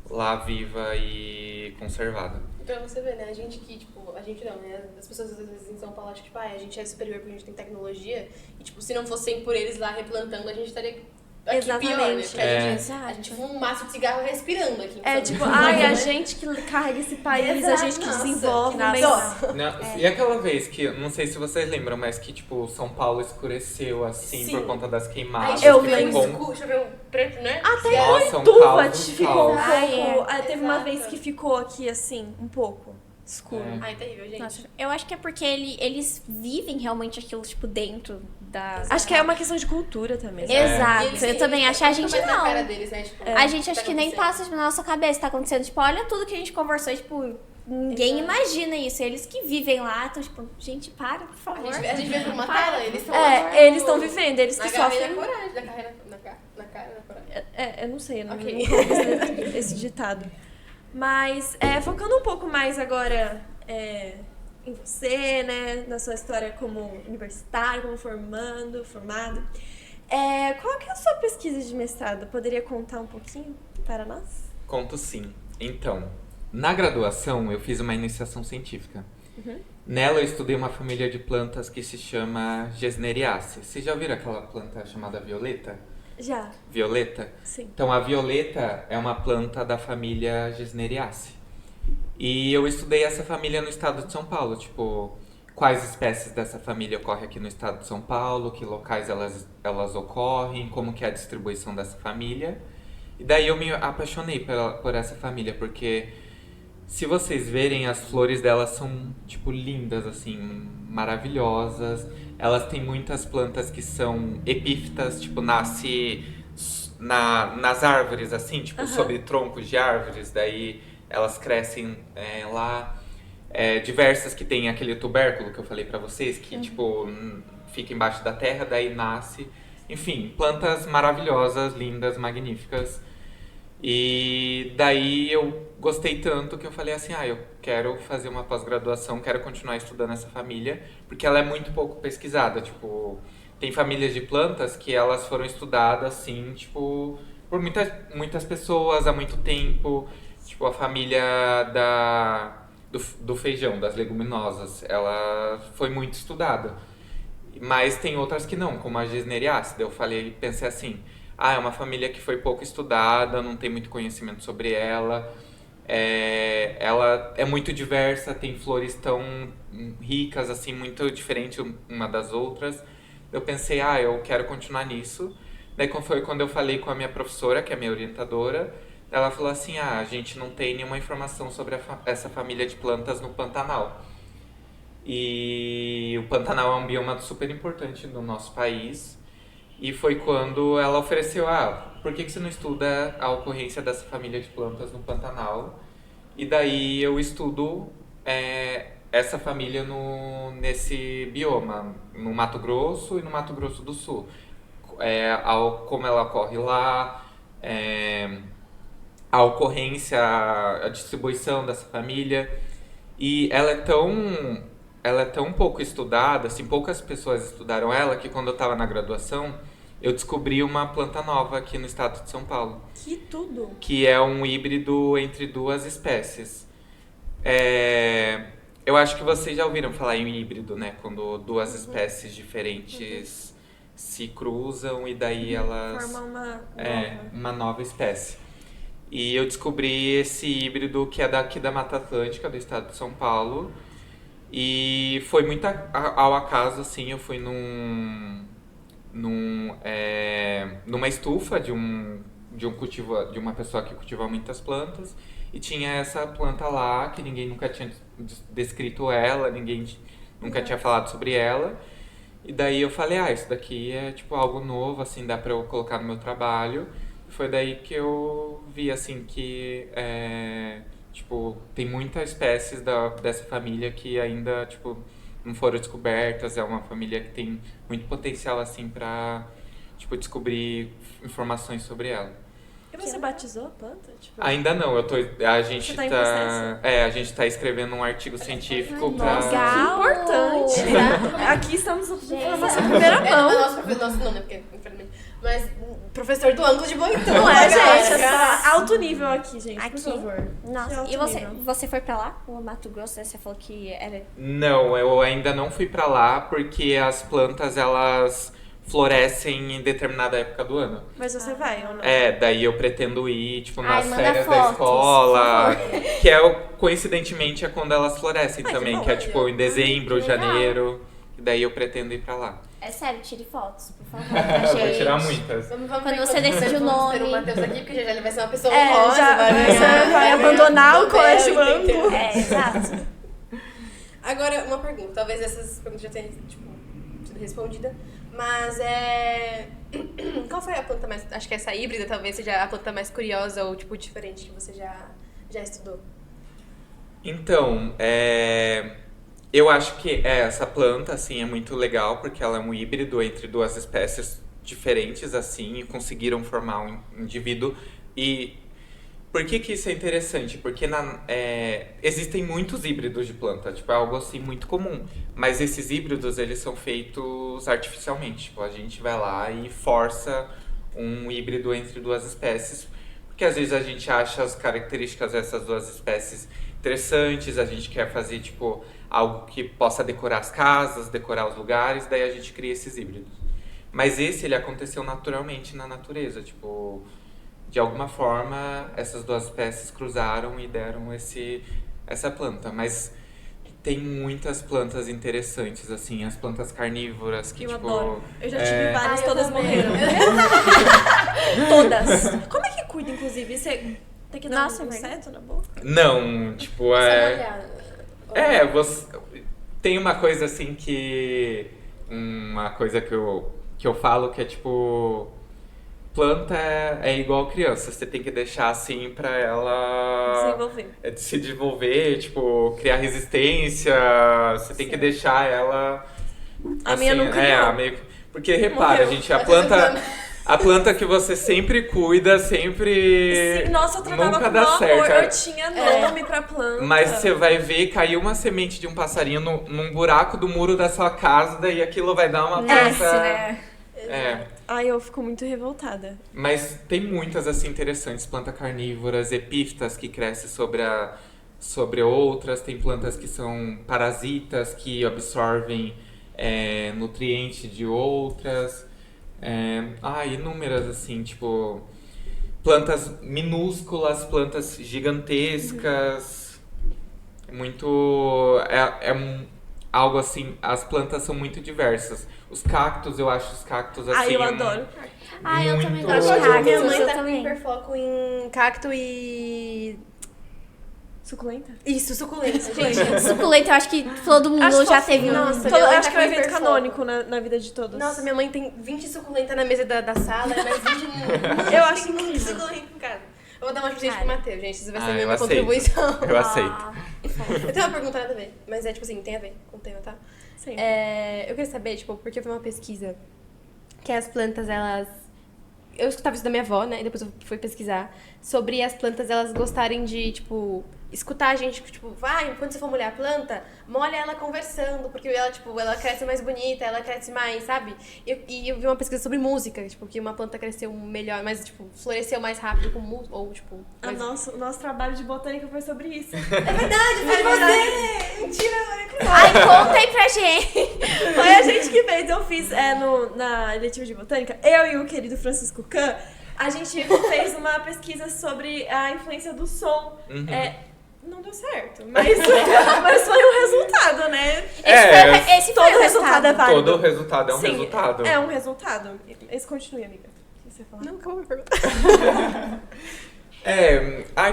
lá viva e conservada. Então você vê, né? A gente que, tipo, a gente não, né? As pessoas às vezes em São Paulo acham que, tipo, a gente é superior porque a gente tem tecnologia. E, tipo, se não fossem por eles lá replantando, a gente estaria aqui Exatamente. pior, né? Porque Exato. a gente fuma um maço de cigarro respirando aqui. Tipo, ai, a gente que carrega esse país, a gente que Nossa, desenvolve, que mas... Não, e aquela vez que, não sei se vocês lembram, mas que, tipo, São Paulo escureceu, assim, Sim. por conta das Aí queimadas. eu que vi ficou choveu preto, né? Até Nossa, um Tuva caos, ficou um caos. pouco... Teve uma Exato. vez que ficou aqui, assim, um pouco escuro. Ai, terrível, gente. Nossa, eu acho que é porque eles vivem realmente aquilo, tipo, dentro das... Acho que é uma questão de cultura também. Exato, E eles- eu também acho. A eles gente ficam mais na cara não. deles, né? Tipo, A gente acho tá que nem acontecendo. passa tipo, na nossa cabeça, tá acontecendo. Tipo, olha tudo que a gente conversou, tipo, ninguém Exato. imagina isso. Eles que vivem lá, então, tipo, gente, para, por favor. A gente vê por uma Para. tela, eles estão lá. Eles estão vivendo, eles Na que garra e sofrem... na coragem, na carreira, na cara e na coragem. Eu não sei, eu não Ok. nunca ouvi esse ditado. Mas, focando um pouco mais agora em você, né? Na sua história como universitário, como formado. Qual que é a sua pesquisa de mestrado? Poderia contar um pouquinho para nós? Conto sim. Então, na graduação eu fiz uma iniciação científica. Nela eu estudei uma família de plantas que se chama Gesneriaceae. Vocês já ouviram aquela planta chamada violeta? Já, Violeta? sim. Então, a violeta é uma planta da família Gesneriaceae. E eu estudei essa família no estado de São Paulo, tipo, quais espécies dessa família ocorrem aqui no estado de São Paulo, que locais elas ocorrem, como que é a distribuição dessa família. E daí eu me apaixonei por essa família, porque se vocês verem, as flores delas são, tipo, lindas, assim, maravilhosas. Elas têm muitas plantas que são epífitas, tipo, nasce nas árvores, assim, tipo, sobre troncos de árvores, daí elas crescem lá. Diversas que tem aquele tubérculo que eu falei pra vocês, que, tipo, fica embaixo da terra, daí nasce. Enfim, plantas maravilhosas, lindas, magníficas. E daí eu gostei tanto que eu falei assim, eu quero fazer uma pós-graduação, quero continuar estudando essa família, porque ela é muito pouco pesquisada, tipo, tem famílias de plantas que elas foram estudadas, assim, tipo, por muitas pessoas há muito tempo, tipo, a família do feijão, das leguminosas, ela foi muito estudada. Mas tem outras que não, como a Gesneriaceae. Eu pensei assim, é uma família que foi pouco estudada, não tem muito conhecimento sobre ela. Ela é muito diversa, tem flores tão ricas, assim, muito diferentes uma das outras. Eu pensei, eu quero continuar nisso. Daí foi quando eu falei com a minha professora, que é a minha orientadora, ela falou assim, a gente não tem nenhuma informação sobre essa família de plantas no Pantanal. E o Pantanal é um bioma super importante no nosso país. E foi quando ela ofereceu, por que você não estuda a ocorrência dessa família de plantas no Pantanal? E daí eu estudo essa família nesse bioma, no Mato Grosso e no Mato Grosso do Sul. Como ela ocorre lá, a ocorrência, a distribuição dessa família. E ela é tão pouco estudada, assim, poucas pessoas estudaram ela, que quando eu estava na graduação, eu descobri uma planta nova aqui no estado de São Paulo. Que tudo! Que é um híbrido entre duas espécies. Eu acho que vocês já ouviram falar em híbrido, né? Quando duas espécies diferentes se cruzam e daí elas... Forma uma uma nova espécie. E eu descobri esse híbrido que é daqui da Mata Atlântica, do estado de São Paulo. E foi muito ao acaso, assim, eu fui numa estufa de uma pessoa que cultiva muitas plantas. E tinha essa planta lá, que ninguém nunca tinha descrito ela, ninguém nunca tinha falado sobre ela. E daí eu falei, isso daqui é tipo algo novo, assim, dá pra eu colocar no meu trabalho. Foi daí que eu vi, assim, que tipo, tem muitas espécies dessa família que ainda, tipo, não foram descobertas. É uma família que tem muito potencial, assim, pra, tipo, descobrir informações sobre ela. E você batizou a planta? Tipo, Ainda não, a gente Você tá em processo? a gente tá escrevendo um artigo científico pra... legal. importante. Aqui estamos com informação em primeira mão. Nosso não, né? Porque, infelizmente. Mas professor do ângulo de Boitão. Não é, né, gente? É cara? só alto nível aqui, gente, por Aqui? favor. Nossa, Alto e nível. você foi pra lá? O Mato Grosso, né? Você falou que era... Não, eu ainda não fui pra lá porque as plantas, elas florescem em determinada época do ano. Mas você vai ou não? Daí eu pretendo ir, tipo, nas manda férias da fotos, escola, que coincidentemente, é quando elas florescem Ai, que também, bom. que é tipo em dezembro, Que legal. janeiro, e daí eu pretendo ir pra lá. É sério, tire fotos, por favor, pra Eu vou gente. tirar muitas. Vamos Quando ver você decide o vamos ter nome. o Matheus aqui, porque já ele vai ser uma pessoa É, honrosa, já vai você ganhar- vai abandonar o colégio ângulo. É, exato. Agora, uma pergunta. Talvez essas perguntas já tenham, tipo, sido respondida. Mas qual foi a planta mais... Acho que essa híbrida talvez seja a planta mais curiosa ou, tipo, diferente que você já estudou. Então, eu acho que essa planta, assim, é muito legal porque ela é um híbrido entre duas espécies diferentes, assim, e conseguiram formar um indivíduo. E por que isso é interessante? Porque existem muitos híbridos de planta, tipo, é algo, assim, muito comum. Mas esses híbridos, eles são feitos artificialmente. Tipo, a gente vai lá e força um híbrido entre duas espécies, porque às vezes a gente acha as características dessas duas espécies interessantes, a gente quer fazer, tipo, algo que possa decorar as casas, decorar os lugares, daí a gente cria esses híbridos. Mas ele aconteceu naturalmente na natureza, tipo, de alguma forma essas duas espécies cruzaram e deram essa planta. Mas tem muitas plantas interessantes, assim, as plantas carnívoras que, Eu tipo... adoro. Eu já tive várias, eu todas também. morreram. Todas. Como é que cuida, inclusive? Você tem que dar Nossa, um verdade. inseto na boca? Não, tipo, Só uma olhada. tem uma coisa assim que... Uma coisa que eu falo que é tipo... Planta é igual criança, você tem que deixar assim pra ela... Desenvolver. Se desenvolver, tipo, criar resistência, você tem que deixar ela... A minha não criou. Porque repara, Morreu. gente, a planta que você sempre cuida, sempre Sim, nossa, eu tratava nunca com dá amor, certo. eu tinha nome pra planta. Mas você vai ver, caiu uma semente de um passarinho num buraco do muro da sua casa, daí aquilo vai dar uma Nasce, planta... né? Ai, eu fico muito revoltada. Mas tem muitas, assim, interessantes. Plantas carnívoras, epífitas que crescem sobre outras. Tem plantas que são parasitas, que absorvem nutrientes de outras. Inúmeras, assim, tipo... Plantas minúsculas, plantas gigantescas. Algo assim, as plantas são muito diversas. Os cactos, eu acho os cactos assim... Ai, eu adoro. Eu também muito- gosto de Minha cactos, mãe eu tá com também. hiperfoco em cacto e... Suculenta? Isso, suculenta. Gente, suculenta, eu acho que todo mundo Acho já fofinho. teve um. Nossa, Todo- minha mãe acho tá que é um com evento hiperfoco. canônico na vida de todos. Nossa, minha mãe tem 20 suculentas na mesa da sala, mas 20 Eu acho tem muito incrível. suculenta em casa. Eu vou dar uma presente pro Cara. Matheus, gente. Isso vai ser Ah, minha eu aceito. contribuição. Eu aceito. Ah, Eu tenho uma pergunta nada a ver, mas é tipo assim, tem a ver com o tema, tá? Sim. Eu queria saber, tipo, porque eu vi uma pesquisa que as plantas, elas... Eu escutava isso da minha avó, né? E depois eu fui pesquisar sobre as plantas, elas gostarem de, tipo, escutar a gente, tipo, vai, quando você for molhar a planta, molha ela conversando, porque ela, tipo, ela cresce mais bonita, ela cresce mais, sabe? E eu vi uma pesquisa sobre música, tipo, que uma planta cresceu melhor, mas, tipo, floresceu mais rápido com música, ou, tipo... mais... O nosso trabalho de botânica foi sobre isso. É verdade, foi você! Mentira, olha que Ai, conta aí pra gente. Foi a gente que fez, eu fiz na eletiva de botânica, eu e o querido Francisco Kahn, a gente fez uma pesquisa sobre a influência do som. Não deu certo, mas foi um resultado, né? Esse foi Todo o resultado é válido. Todo resultado é um Sim, resultado. É um resultado. Esse continue, amiga. O que você ia falar? Não, calma, me pergunta.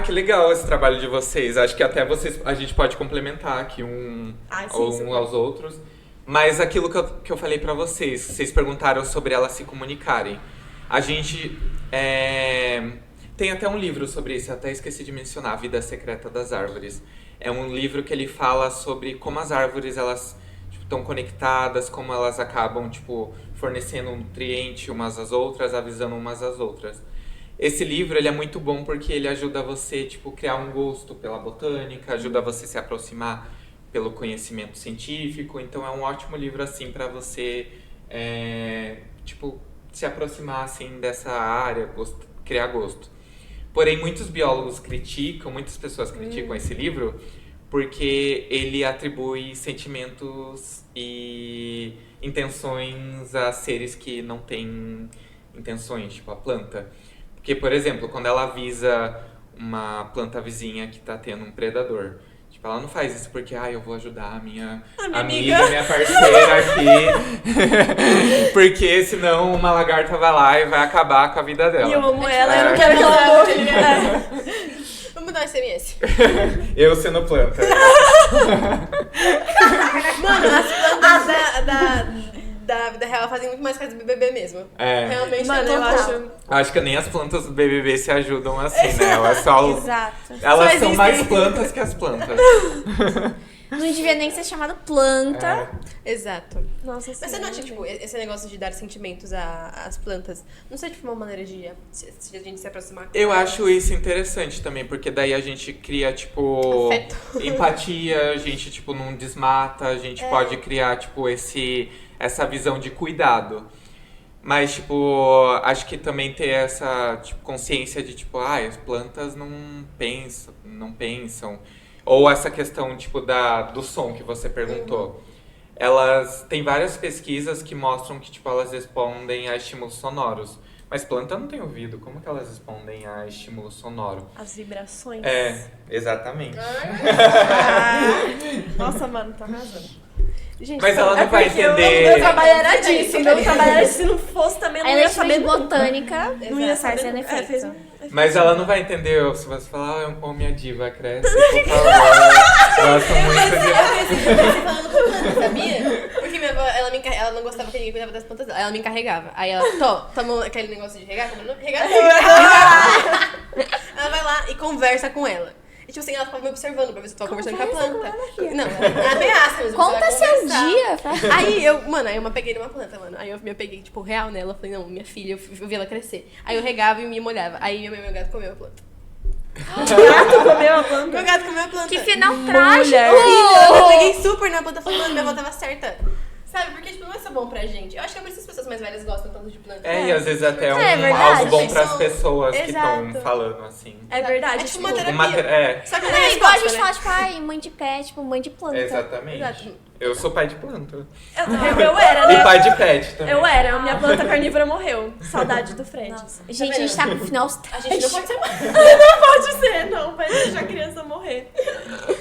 Que legal esse trabalho de vocês. Acho que até a gente pode complementar aqui sim. aos outros. Mas aquilo que eu falei pra vocês perguntaram sobre elas se comunicarem. A gente tem até um livro sobre isso, eu até esqueci de mencionar, A Vida Secreta das Árvores. É um livro que ele fala sobre como as árvores elas estão conectadas, como elas acabam fornecendo um nutriente umas às outras, avisando umas às outras. Esse livro ele é muito bom porque ele ajuda você criar um gosto pela botânica, ajuda você a se aproximar pelo conhecimento científico. Então é um ótimo livro assim para você se aproximar assim dessa área, criar gosto. Porém, muitas pessoas criticam esse livro porque ele atribui sentimentos e intenções a seres que não têm intenções, tipo a planta. Porque, por exemplo, quando ela avisa uma planta vizinha que tá tendo um predador, ela não faz isso porque, eu vou ajudar a minha amiga, minha parceira aqui. Porque senão uma lagarta vai lá e vai acabar com a vida dela. E eu amo ela, eu não quero que ela morra. Vamos dar um SMS. Eu sendo planta. Mano, as plantas da vida real fazem muito mais coisa do BBB mesmo. Realmente, mano, eu acho que nem as plantas do BBB se ajudam assim, né? Elas Exato. Elas são mais plantas que as plantas. Não devia nem ser chamado planta. Exato. Nossa, Mas você não acha, esse negócio de dar sentimentos às plantas, não sei, uma maneira de a gente se aproximar? Eu acho isso interessante também, porque daí a gente cria, afeto. Empatia, a gente, não desmata, a gente pode criar, essa visão de cuidado. Mas, acho que também ter essa, consciência de, as plantas não pensam. Ou essa questão, do som que você perguntou. Elas, tem várias pesquisas que mostram que, elas respondem a estímulos sonoros. Mas planta não tem ouvido, como que elas respondem a estímulo sonoro? As vibrações. Exatamente. Nossa, mano, tá arrasando. Gente, mas ela não vai entender. Meu trabalho era disso. Se não fosse também, eu A não ia eletiva de saber. botânica Não ia faz saber. efeito. Mas ela não vai entender se você falar, minha diva cresce, por favor. Gosto muito de... Eu pensei falando com planta, sabia? Porque minha avó, ela não gostava que ninguém cuidava das plantas dela. Aí ela me encarregava. Aí ela, toma aquele negócio de regar, como não? Regar. Ela vai lá e conversa com ela. E assim, ela ficava me observando pra ver se eu tava conversando com a planta. Não, ela ameaça mesmo. Conta seu dia. Aí eu me peguei numa planta, mano. Aí eu me peguei, real nela. Eu falei, não, minha filha, eu vi ela crescer. Aí eu regava e me molhava. Aí meu gato comeu a planta. O gato comeu a planta. Meu gato comeu a planta. Que final trágico. Eu peguei super na planta, falando, mano, minha avó tava certa. Sabe, porque não é só bom pra gente. Eu acho que é por isso que as pessoas mais velhas gostam tanto de planta. E às vezes até verdade. algo bom pras pessoas que Exato. estão falando, assim. É verdade. É tipo uma terapia. Só que não É é igual a resposta, gente né? fala, mãe de pet, mãe de planta. Exatamente. Exato. Eu sou pai de planta. Eu era, né? E pai de pet também. Eu era. Minha planta carnívora morreu. Saudade do Fred. Gente, a gente tá com o final A gente não pode ser mais. Não pode ser, não. Vai deixar a criança morrer.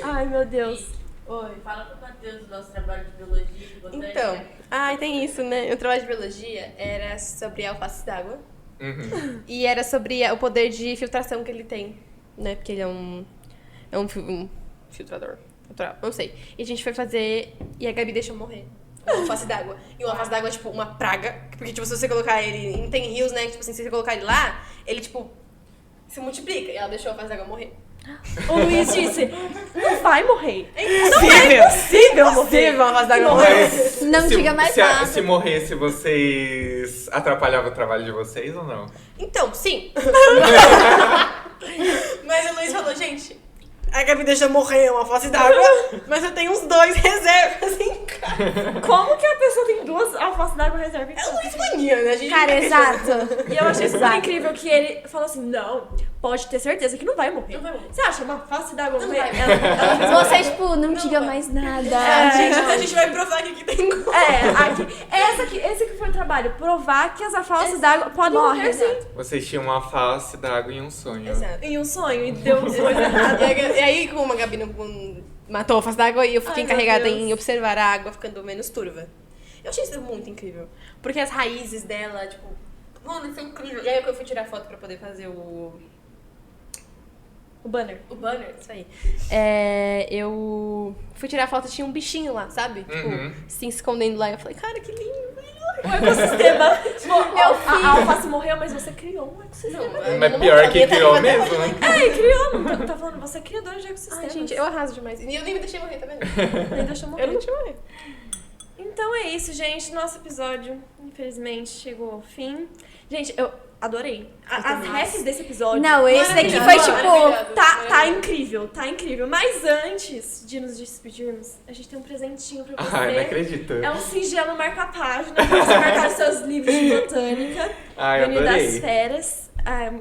Ai, meu Deus. Oi, fala pro Matheus do nosso trabalho de biologia e de botânica. Então, tem isso, né? O trabalho de biologia era sobre alface d'água. E era sobre o poder de filtração que ele tem, né? Porque ele é um filtrador natural, não sei. E a gente foi fazer e a Gabi deixou morrer. O alface d'água. E o alface d'água é, uma praga. Porque, se você colocar ele... Não tem rios, né? Se você colocar ele lá, ele, se multiplica. E ela deixou o alface d'água morrer. O Luiz disse, não vai morrer. Não é Possível morrer. o alface d'água morrer. Mas Não diga mais nada. Se morresse, vocês atrapalhavam o trabalho de vocês ou não? Então, sim. Mas o Luiz falou, gente, A Gabi deixa morrer uma alface d'água, mas eu tenho uns 2 reservas em casa. Como que a pessoa tem 2 alfaces d'água reserva em É casa? Luiz Mania, né? A gente Cara, fica exato. E eu achei super incrível que ele falou assim, não, pode ter certeza que não vai morrer. Não vai morrer. Você acha uma alface d'água Não morrer? vai. Ela Você, tipo, não diga mais nada. a gente vai provar que tem gosto. esse que foi o trabalho, provar que as alfaces d'água podem morrer sim. Vocês tinham uma face d'água e um sonho. Exato. Em um sonho, e deu coisa errada. E aí, como a Gabi não matou a alface d'água, e eu fiquei Ai, meu encarregada Deus. em observar a água ficando menos turva. Eu achei isso muito incrível. Porque as raízes dela, tipo... Mano, isso é incrível. E aí eu fui tirar foto pra poder fazer o banner, isso aí. Eu fui tirar foto e tinha um bichinho lá, sabe? Tipo, se escondendo lá. E eu falei, cara, que lindo, velho. O ecossistema. A alface morreu, mas você criou um ecossistema. Mas pior que criou mesmo, né? Criou, não tá falando, você é criador de ecossistema. Ai, gente, eu arraso demais. E eu nem me deixei morrer, tá vendo? Nem deixou morrer. Eu não deixei morrer. Então é isso, gente. Nosso episódio, infelizmente, chegou ao fim. Gente, eu adorei. As refs desse episódio. Não, esse daqui foi Maravilhoso, tipo... maravilhoso. Tá incrível, tá incrível. Mas antes de nos despedirmos, a gente tem um presentinho pra você. Ai, não acredito. É um singelo marca-página pra você marcar os seus livros de botânica. Ai, União das adorei. Feras.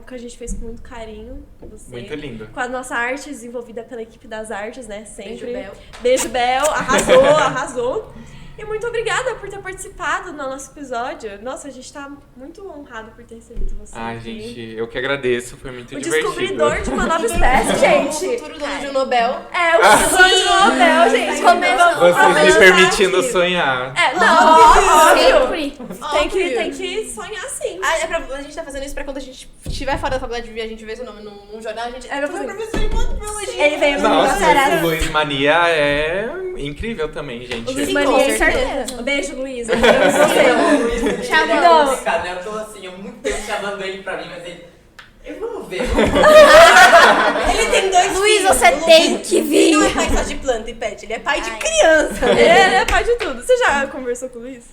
Que a gente fez com muito carinho. Você. Muito lindo. Com a nossa arte desenvolvida pela equipe das artes, né? Sempre. Beijo, Bel. Beijo, Bel. Arrasou. E muito obrigada por ter participado do nosso episódio. Nossa, a gente tá muito honrado por ter recebido você. Ai, aqui. gente, eu que agradeço. Foi muito O divertido. descobridor de uma nova espécie, gente. O futuro dono de um Nobel. É, o descobridor de Nobel, gente. Vocês me permitindo aqui. sonhar. Óbvio. Sempre. Tem que sonhar sim. A gente tá fazendo isso pra quando a gente estiver fora da faculdade e a gente ver seu nome num jornal, a gente... É, Foi professor de biologia. Ele veio Nossa, pra o Luiz Mania é incrível também, gente. Luiz Sim, Mania, com certeza. certeza. Beijo, Luiz. Eu amo você. Chama Não. Eu tô assim, há muito tempo chamando ele pra mim, mas ele. Vamos ver. Ele tem 2 Luiz, filhos. você tem que vir. Ele não é pai só de planta e pet, ele é pai de Ai. criança. Ele é pai de tudo. Você já conversou com o Luiz?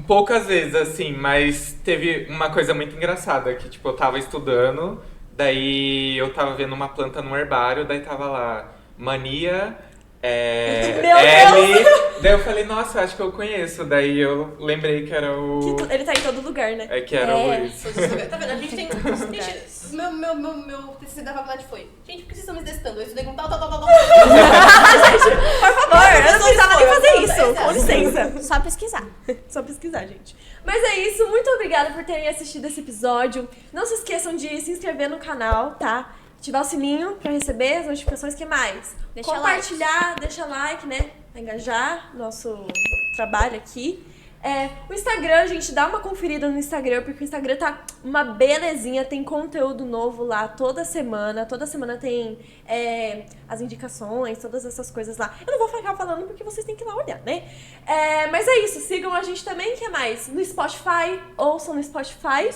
Poucas vezes, assim, mas teve uma coisa muito engraçada, que, tipo, eu tava estudando, daí eu tava vendo uma planta no herbário, daí tava lá, Mania, Meu L, daí eu falei, nossa, eu acho que eu conheço, daí eu lembrei que era o... Ele tá em todo lugar, né? que era o Luiz. Tá vendo? A gente tem... Gente, meu TCC da faculdade foi... Gente, por que vocês estão me testando? Eu estudei com tal. Por favor, eu não precisava nem fazer isso. Com licença. Só pesquisar. Só pesquisar, gente. Mas é isso. Muito obrigada por terem assistido esse episódio. Não se esqueçam de se inscrever no canal, tá? Ativar o sininho pra receber as notificações. O que mais? Deixa Compartilhar, deixa like, né? Pra engajar nosso trabalho aqui. O Instagram, gente, dá uma conferida no Instagram, porque o Instagram tá uma belezinha, tem conteúdo novo lá toda semana. Toda semana tem as indicações, todas essas coisas lá. Eu não vou ficar falando porque vocês têm que ir lá olhar, né? Mas é isso, sigam a gente também, que é mais? No Spotify, ouçam no Spotify.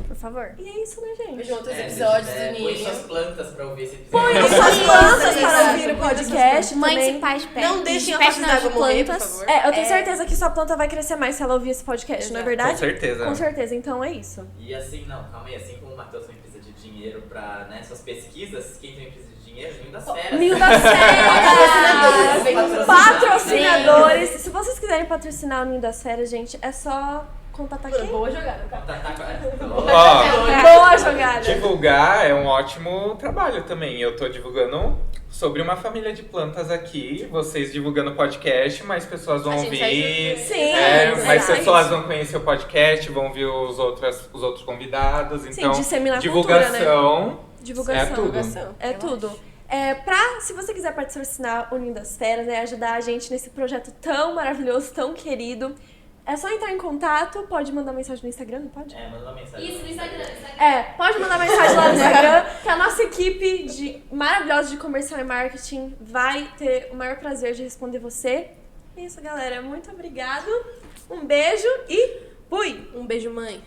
Por favor. E é isso, né, gente? Vejam outros episódios do Põe Ninho. suas plantas pra ouvir esse Põe episódio. suas plantas Isso. para ouvir o podcast Mães também. e pais de pé. Não deixem a Pet face não, d'água de morrer, por plantas. favor. Eu tenho certeza que sua planta vai crescer mais se ela ouvir esse podcast, não é Exato. verdade? Com certeza. Com certeza, então é isso. E assim, não, calma aí, assim como o Matheus também precisa de dinheiro pra, né, suas pesquisas, quem também precisa de dinheiro? Ninho das Feras. Ninho das Feras! Patrocinadores. Patrocinadores! Se vocês quiserem patrocinar o Ninho das Feras, gente, é só contatar quem? Boa jogada, cara. Ó, Boa jogada! divulgar é um ótimo trabalho também. Eu tô divulgando sobre uma família de plantas aqui, vocês divulgando o podcast, mais pessoas vão A gente vai ouvir. junto. Sim, Mais é pessoas isso. vão conhecer o podcast, vão ver os outros convidados. Então, disseminar a divulgação, Divulgação. é tudo. É tudo. Se você quiser patrocinar o Ninho das Feras, ajudar a gente nesse projeto tão maravilhoso, tão querido, é só entrar em contato, pode mandar mensagem no Instagram, não pode? Manda uma mensagem. Isso, no Instagram. Pode mandar mensagem lá no Instagram, que a nossa equipe maravilhosa de comercial e marketing vai ter o maior prazer de responder você. É isso, galera. Muito obrigado. Um beijo e fui! Um beijo, mãe.